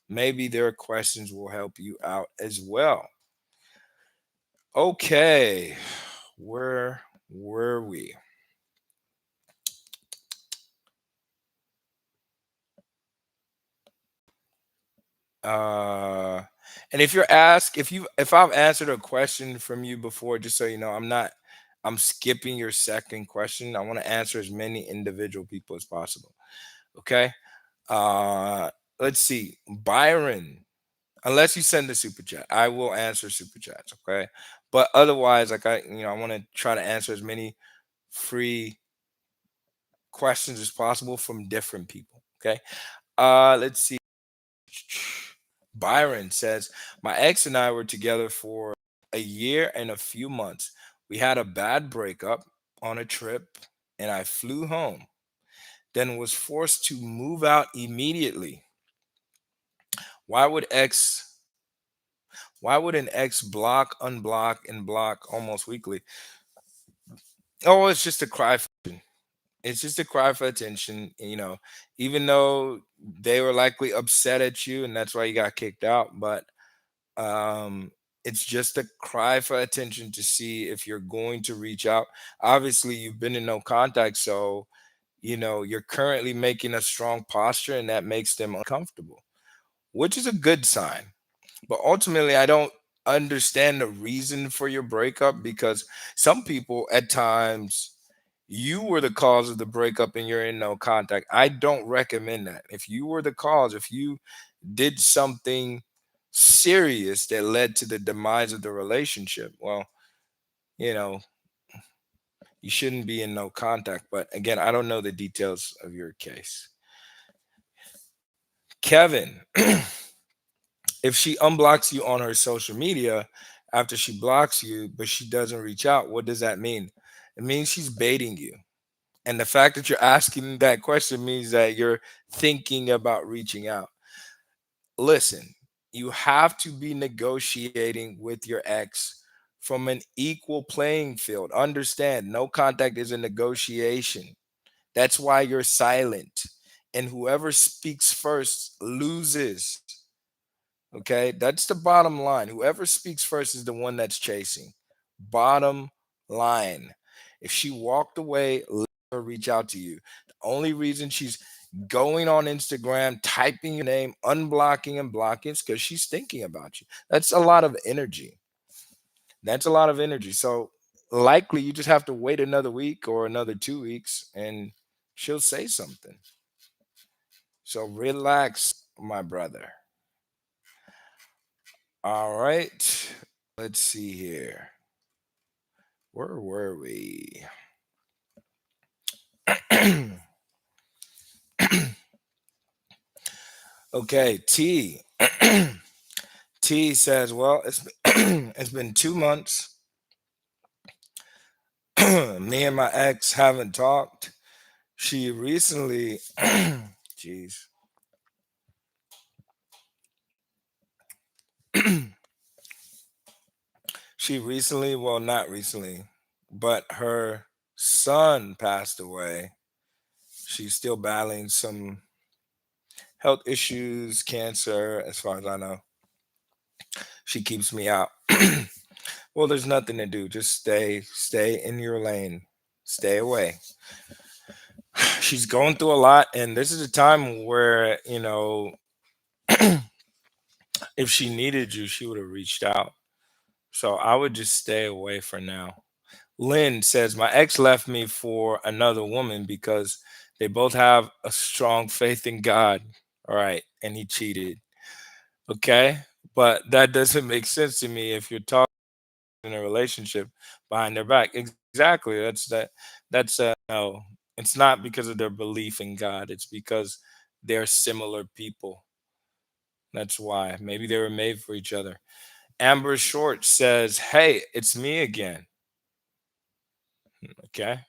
maybe their questions will help you out as well. Okay. Where were we? Uh, and if you're asked, if I've answered a question from you before, just so you know, I'm skipping your second question. I want to answer as many individual people as possible. Okay. Uh, let's see. Byron, unless you send the super chat, I will answer super chats. Okay. But otherwise, like I want to try to answer as many free questions as possible from different people. Okay. Let's see. Byron says, my ex and I were together for a year and a few months. We had a bad breakup on a trip, and I flew home, then was forced to move out immediately. Why would ex why would an ex block, unblock, and block almost weekly? Oh, it's just a cry for it's just a cry for attention, even though they were likely upset at you and that's why you got kicked out, but it's just a cry for attention to see if you're going to reach out. Obviously you've been in no contact, so you're currently making a strong posture and that makes them uncomfortable, which is a good sign. But ultimately I don't understand the reason for your breakup, because some people at times, you were the cause of the breakup and you're in no contact. I don't recommend that. If you were the cause, if you did something serious that led to the demise of the relationship, well, you know, you shouldn't be in no contact. But again, I don't know the details of your case. Kevin, if she unblocks you on her social media after she blocks you, but she doesn't reach out, what does that mean? It means she's baiting you. And the fact that you're asking that question means that you're thinking about reaching out. Listen, you have to be negotiating with your ex from an equal playing field. Understand, no contact is a negotiation. That's why you're silent. And whoever speaks first loses. Okay, that's the bottom line. Whoever speaks first is the one that's chasing. Bottom line. If she walked away, let her reach out to you. The only reason she's going on Instagram, typing your name, unblocking and blocking is because she's thinking about you. That's a lot of energy. That's a lot of energy. So likely you just have to wait another week or another 2 weeks and she'll say something. So relax, my brother. All right. Let's see here. Where were we? Okay, T. T says, well, it's been 2 months. Me and my ex haven't talked. She recently, jeez, she recently, well, not recently, but her son passed away. She's still battling some health issues, cancer, as far as I know. She keeps me out. Well, there's nothing to do. Just stay in your lane. Stay away. She's going through a lot, and this is a time where, if she needed you, she would have reached out. So I would just stay away for now. Lynn says, my ex left me for another woman because they both have a strong faith in God. All right. And he cheated. Okay. But that doesn't make sense to me if you're talking in a relationship behind their back. Exactly. No. It's not because of their belief in God. It's because they're similar people. That's why. Maybe they were made for each other. Amber Short says, hey, it's me again. Okay.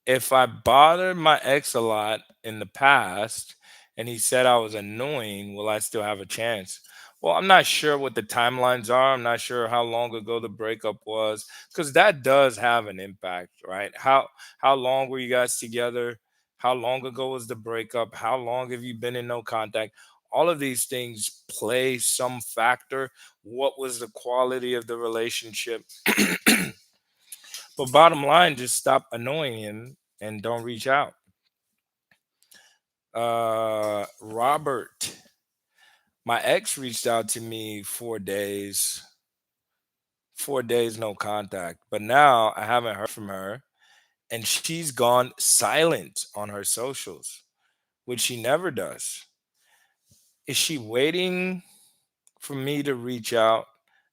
If I bothered my ex a lot in the past and he said I was annoying, will I still have a chance? Well, I'm not sure what the timelines are. I'm not sure how long ago the breakup was because that does have an impact, right? How long were you guys together? How long ago was the breakup? How long have you been in no contact? All of these things play some factor. What was the quality of the relationship? But bottom line, just stop annoying him and don't reach out. Robert, my ex reached out to me 4 days, 4 days no contact, but now I haven't heard from her, and she's gone silent on her socials, which she never does. Is she waiting for me to reach out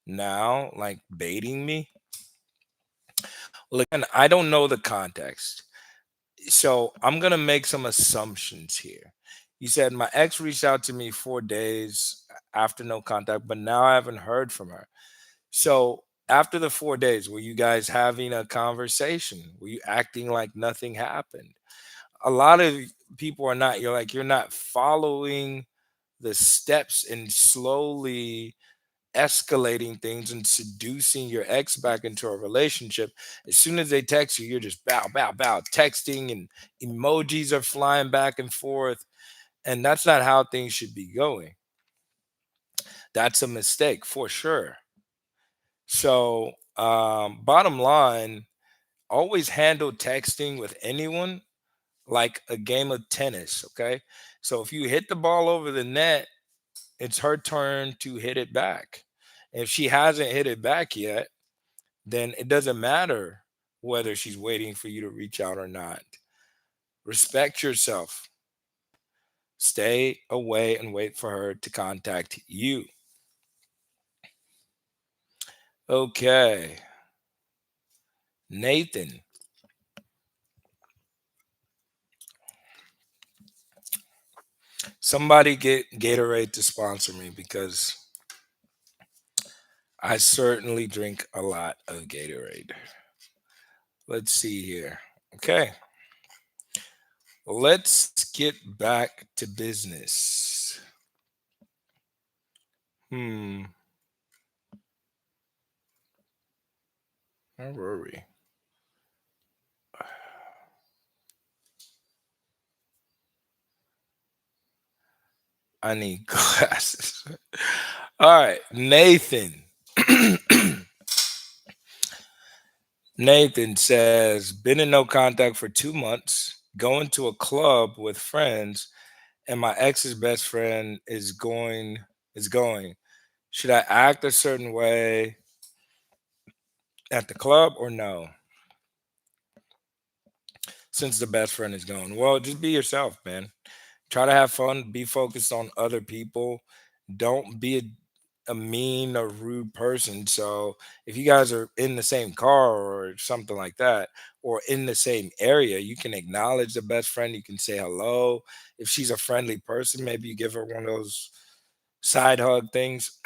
now, like baiting me? Well, again, I don't know the context. So I'm gonna make some assumptions here. You said my ex reached out to me 4 days after no contact, but now I haven't heard from her. So after the 4 days, were you guys having a conversation? Were you acting like nothing happened? A lot of people are not. You're not following the steps and slowly escalating things and seducing your ex back into a relationship. As soon as they text you, you're just bow, bow, bow, texting, and emojis are flying back and forth. And that's not how things should be going. That's a mistake for sure. So, bottom line, always handle texting with anyone like a game of tennis. Okay. So if you hit the ball over the net, it's her turn to hit it back. If she hasn't hit it back yet, then it doesn't matter whether she's waiting for you to reach out or not. Respect yourself. Stay away and wait for her to contact you. Okay. Nathan, somebody get Gatorade to sponsor me because I certainly drink a lot of Gatorade. Let's see here. Okay. Let's get back to business. Hmm. Where were we? I need glasses. All right, Nathan. Nathan says, been in no contact for 2 months, going to a club with friends, and my ex's best friend is going. Should I act a certain way at the club or no? Since the best friend is going. Well, just be yourself, man. Try to have fun, be focused on other people. Don't be a mean or rude person. So if you guys are in the same car or something like that, or in the same area, you can acknowledge the best friend. You can say hello. If she's a friendly person, maybe you give her one of those side hug things.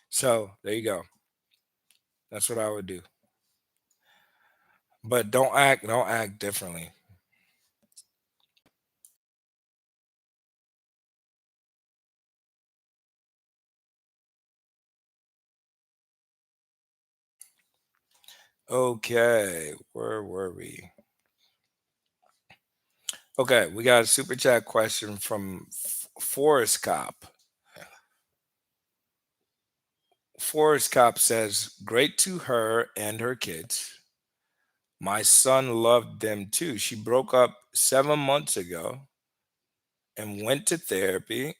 So there you go. That's what I would do. but don't act differently. Okay, where were we? Okay, we got a super chat question from Forest Cop. Forest Cop says, "Great to her and her kids. My son loved them too. She broke up 7 months ago and went to therapy.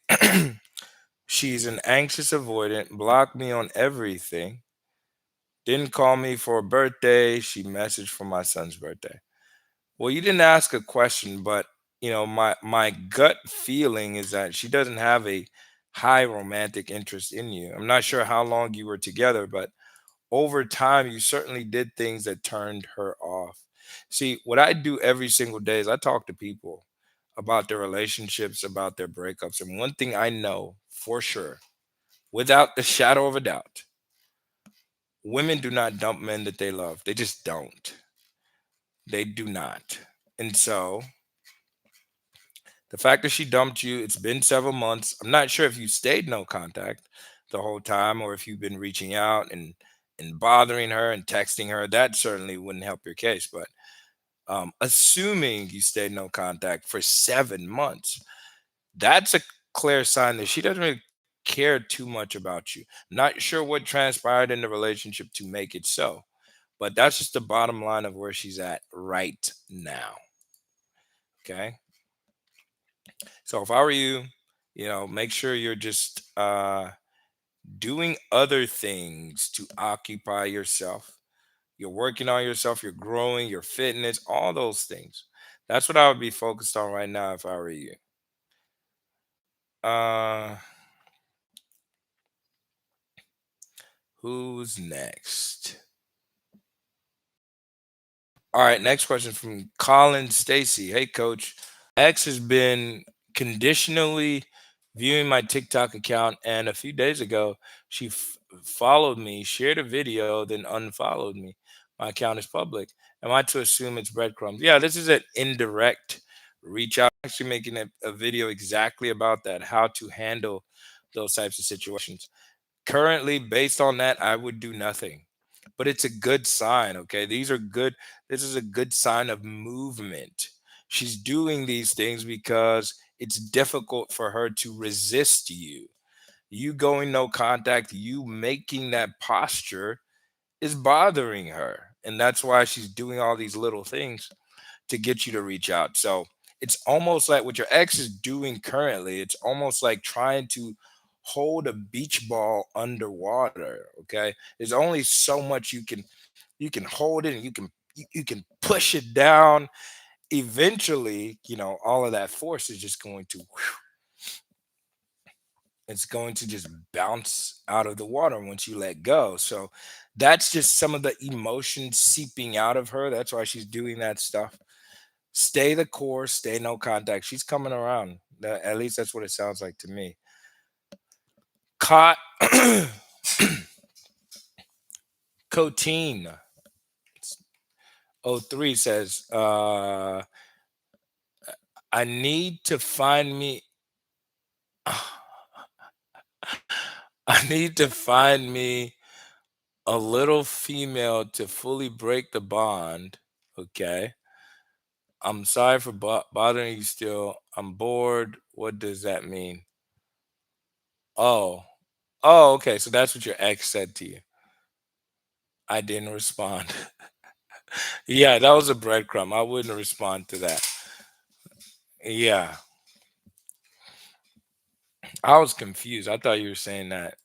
She's an anxious avoidant, blocked me on everything. Didn't call me for a birthday. She messaged for my son's birthday." Well, you didn't ask a question, but my gut feeling is that she doesn't have a high romantic interest in you. I'm not sure how long you were together, but over time you certainly did things that turned her off. See, what I do every single day is I talk to people about their relationships, about their breakups, and one thing I know for sure, without the shadow of a doubt, women do not dump men that they love. They just don't. They do not. And so the fact that she dumped you, it's been several months. I'm not sure if you stayed no contact the whole time or if you've been reaching out and bothering her and texting her. That certainly wouldn't help your case. But assuming you stayed no contact for 7 months, that's a clear sign that she doesn't really care too much about you. Not sure what transpired in the relationship to make it so, but that's just the bottom line of where she's at right now. Okay. So if I were you, make sure you're just doing other things to occupy yourself. You're working on yourself, you're growing, your fitness, all those things. That's what I would be focused on right now if I were you. Uh who's next? All right, next question from Colin Stacy. Hey coach, X has been conditionally viewing my TikTok account, and a few days ago, she followed me, shared a video, then unfollowed me. My account is public. Am I to assume it's breadcrumbs? Yeah, this is an indirect reach out. Actually, making a video exactly about that, how to handle those types of situations. Currently, based on that, I would do nothing, but it's a good sign. Okay, these are good. This is a good sign of movement. She's doing these things because it's difficult for her to resist you. You going no contact, you making that posture is bothering her, and that's why she's doing all these little things to get you to reach out. So it's almost like what your ex is doing currently. It's almost like trying to hold a beach ball underwater. Okay, there's only so much you can hold it, and you can push it down. Eventually, all of that force is just going to it's going to just bounce out of the water once you let go. So that's just some of the emotion seeping out of her. That's why she's doing that stuff. Stay the course, stay no contact. She's coming around. At least that's what it sounds like to me. Caught Coteen '03 says, I need to find me I need to find me a little female to fully break the bond. Okay. I'm sorry for bothering you still. I'm bored. What does that mean? Oh. Oh, okay. So that's what your ex said to you. I didn't respond. Yeah, that was a breadcrumb. I wouldn't respond to that. Yeah, I was confused. I thought you were saying that.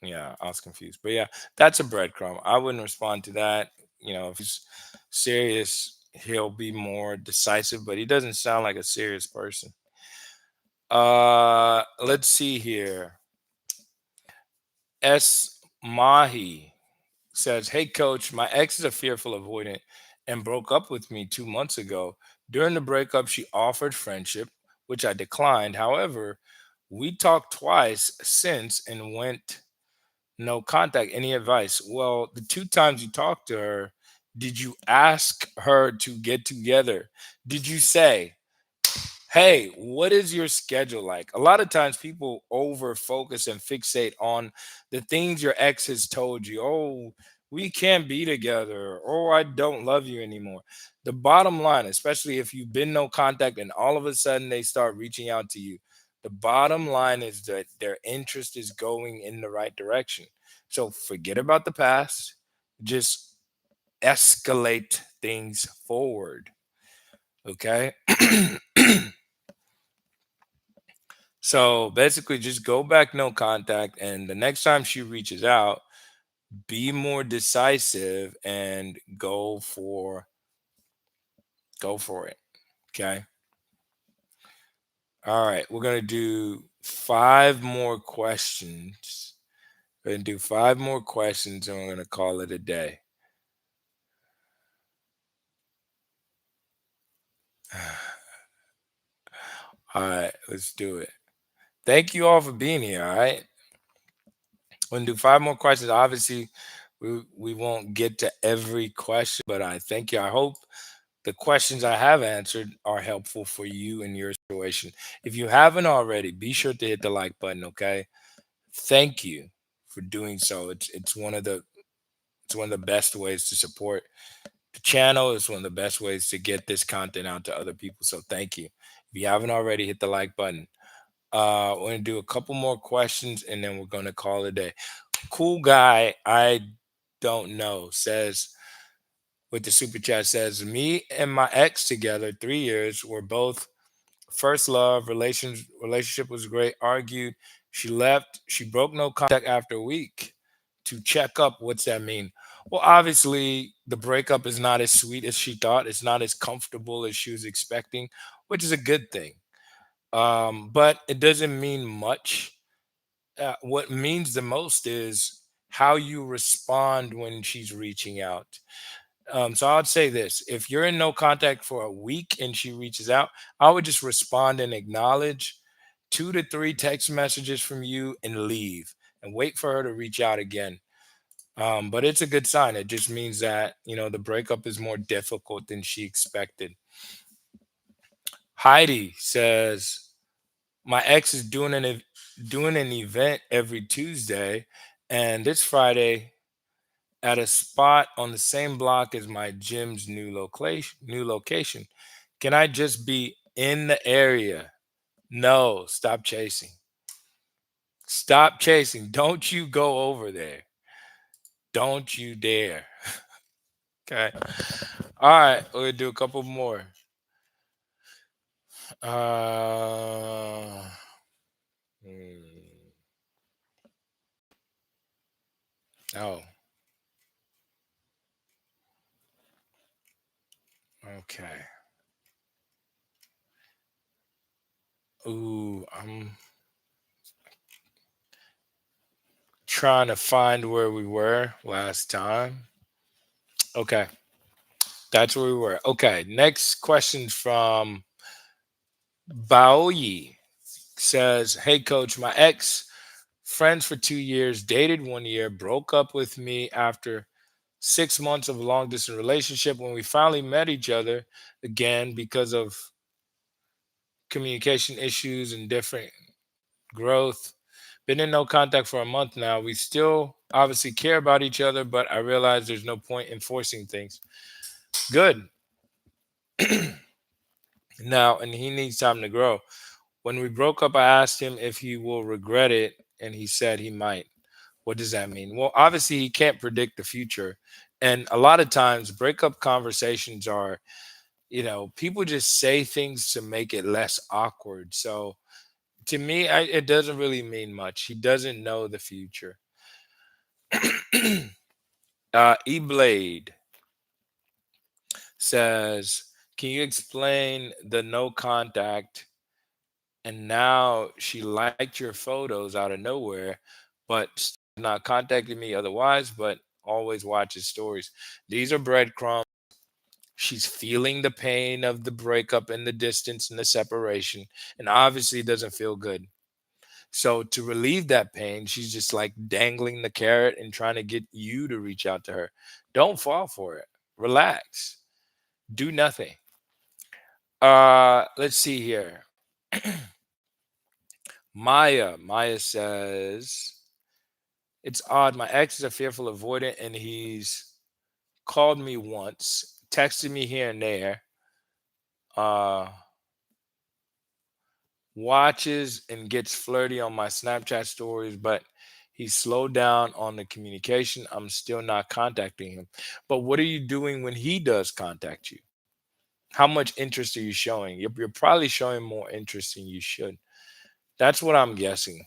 Yeah, I was confused. But yeah, that's a breadcrumb. I wouldn't respond to that. If he's serious, he'll be more decisive, but he doesn't sound like a serious person. Let's see here. S Mahi says, "Hey coach, my ex is a fearful avoidant and broke up with me 2 months ago. During the breakup, she offered friendship, which I declined. However, we talked twice since and went no contact. Any advice?" Well, the two times you talked to her, Did you ask her to get together? Did you say, hey, what is your schedule like? A lot of times people over focus and fixate on the things your ex has told you. Oh, we can't be together. Oh, I don't love you anymore. The bottom line, especially if you've been no contact and all of a sudden they start reaching out to you, the bottom line is that their interest is going in the right direction. So forget about the past, just escalate things forward. Okay. So basically, just go back, no contact, and the next time she reaches out, be more decisive and go for it. Okay. All right, we're gonna do five more questions. We're gonna do five more questions, and we're gonna call it a day. All right, let's do it. Thank you all for being here. All right, we're gonna do five more questions. Obviously, we won't get to every question, but I thank you. I hope the questions I have answered are helpful for you in your situation. If you haven't already, be sure to hit the like button, okay? Thank you for doing so. It's one of the best ways to support the channel. It's one of the best ways to get this content out to other people. So thank you. If you haven't already, hit the like button. We're gonna do a couple more questions and then we're gonna call it a day. Cool guy, I don't know, says with the super chat says, me and my ex together 3 years. We're both first love. Relationship was great. Argued. She left. She broke no contact after a week to check up. What's that mean? Well, obviously the breakup is not as sweet as she thought. It's not as comfortable as she was expecting, which is a good thing. But it doesn't mean much. What means the most is how you respond when she's reaching out. So I would say this: if you're in no contact for a week and she reaches out, I would just respond and acknowledge 2 to 3 text messages from you and leave and wait for her to reach out again. But it's a good sign. It just means that the breakup is more difficult than she expected. Heidi says my ex is doing an event every Tuesday, and this Friday at a spot on the same block as my gym's new location. Can I just be in the area? No, stop chasing. Stop chasing. Don't you go over there. Don't you dare. Okay. All right, we'll do a couple more. Uh hmm, oh, okay. Ooh, I'm trying to find where we were last time. Okay, that's where we were. Okay, next question from Baoyi says, hey, coach, my ex, friends for 2 years, dated 1 year, broke up with me after 6 months of a long distance relationship. When we finally met each other again because of communication issues and different growth, been in no contact for a month now. We still obviously care about each other, but I realize there's no point in forcing things. Good. Now, and he needs time to grow. When we broke up, I asked him if he will regret it, and he said he might. What does that mean? Well, obviously, he can't predict the future. And a lot of times, breakup conversations are, people just say things to make it less awkward. So to me, it doesn't really mean much. He doesn't know the future. E-Blade says, can you explain the no contact? And now she liked your photos out of nowhere, but not contacted me otherwise, but always watches stories. These are breadcrumbs. She's feeling the pain of the breakup and the distance and the separation, and obviously it doesn't feel good. So to relieve that pain, she's just like dangling the carrot and trying to get you to reach out to her. Don't fall for it. Relax. Do nothing. Let's see here. Maya says, it's odd. My ex is a fearful avoidant and he's called me once, texted me here and there, uh, watches and gets flirty on my Snapchat stories, but he's slowed down on the communication. I'm still not contacting him. But what are you doing when he does contact you? How much interest are you showing? You're probably showing more interest than you should. That's what I'm guessing.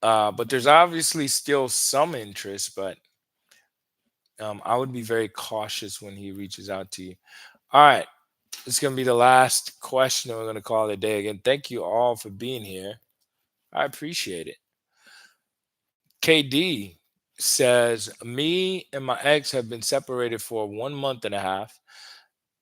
But there's obviously still some interest, but I would be very cautious when he reaches out to you. All right. It's going to be the last question, and we're going to call it a day. Again, thank you all for being here. I appreciate it. KD says, me and my ex have been separated for 1 month and a half.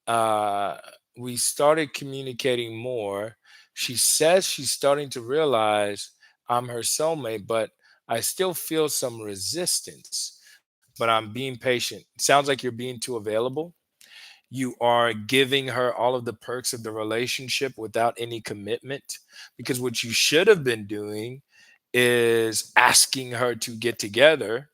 Uh, we started communicating more. She says she's starting to realize I'm her soulmate, but I still feel some resistance. But I'm being patient. Sounds like you're being too available. You are giving her all of the perks of the relationship without any commitment, because what you should have been doing is asking her to get together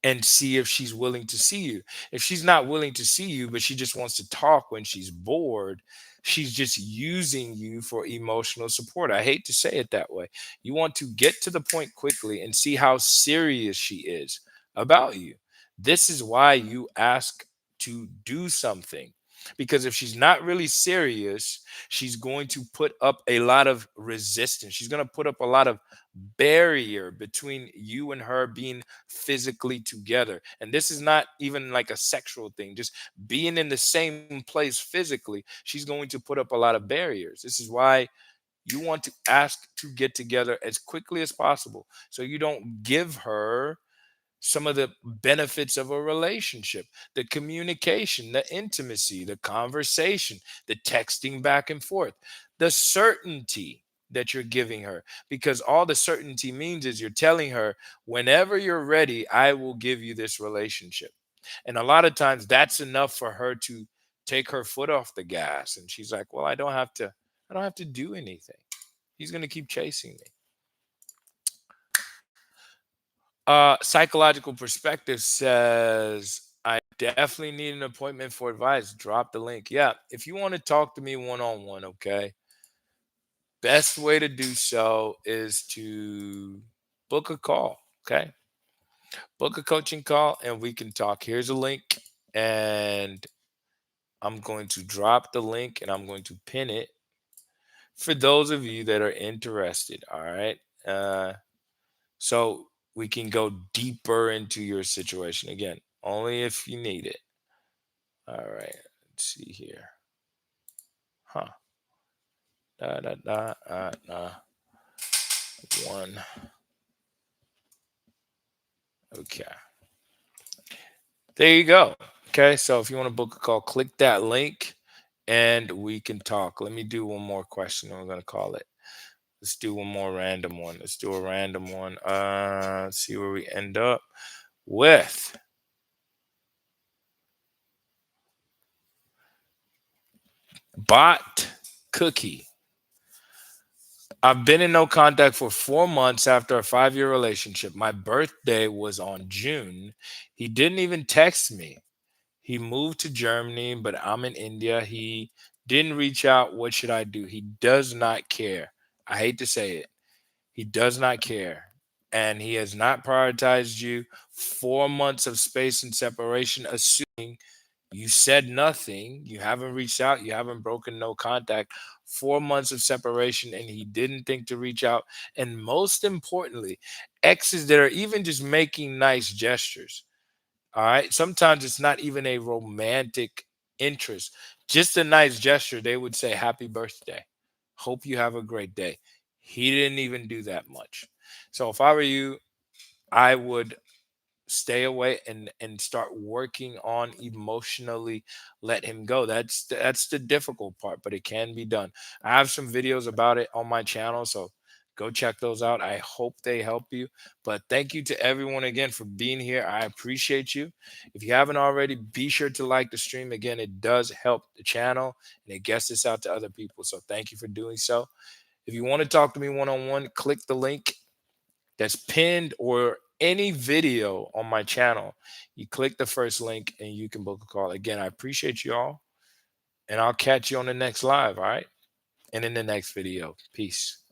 and see if she's willing to see you. If she's not willing to see you, but she just wants to talk when she's bored, she's just using you for emotional support. I hate to say it that way. You want to get to the point quickly and see how serious she is about you. This is why you ask to do something. Because if she's not really serious, she's going to put up a lot of resistance. She's going to put up a lot of barrier between you and her being physically together. And this is not even like a sexual thing, just being in the same place physically. She's going to put up a lot of barriers. This is why you want to ask to get together as quickly as possible so you don't give her some of the benefits of a relationship: the communication, the intimacy, the conversation, the texting back and forth, the certainty that you're giving her. Because all the certainty means is you're telling her, whenever you're ready, I will give you this relationship. And a lot of times that's enough for her to take her foot off the gas. And she's like, well, I don't have to do anything. He's going to keep chasing me. Psychological perspective says, I definitely need an appointment for advice. Drop the link. Yeah, if you want to talk to me one on one, okay, best way to do so is to book a call. Okay, book a coaching call and we can talk. Here's a link, and I'm going to drop the link and I'm going to pin it for those of you that are interested. All right. So we can go deeper into your situation. Again, only if you need it. All right. Let's see here. Huh. Da da da one. Okay. There you go. Okay. So if you want to book a call, click that link and we can talk. Let me do one more question and we're gonna call it. Let's do one more random one. Let's do a random one. Let's see where we end up with. Bot Cookie. I've been in no contact for 4 months after a 5 year relationship. My birthday was on June. He didn't even text me. He moved to Germany, but I'm in India. He didn't reach out. What should I do? He does not care. I hate to say it. He does not care. And he has not prioritized you. 4 months of space and separation, assuming you said nothing, you haven't reached out, you haven't broken no contact. 4 months of separation, and he didn't think to reach out. And most importantly, exes that are even just making nice gestures. All right. Sometimes it's not even a romantic interest, just a nice gesture. They would say, Happy birthday. Hope you have a great day. He didn't even do that much. So if I were you, I would stay away and start working on emotionally let him go. That's the difficult part, but it can be done. I have some videos about it on my channel, so Go check those out. I hope they help you. But thank you to everyone again for being here. I appreciate you. If you haven't already, be sure to like the stream. Again, it does help the channel and it gets this out to other people. So thank you for doing so. If you want to talk to me one on one, click the link that's pinned or any video on my channel. You click the first link and you can book a call. Again, I appreciate you all, and I'll catch you on the next live. All right. And in the next video. Peace.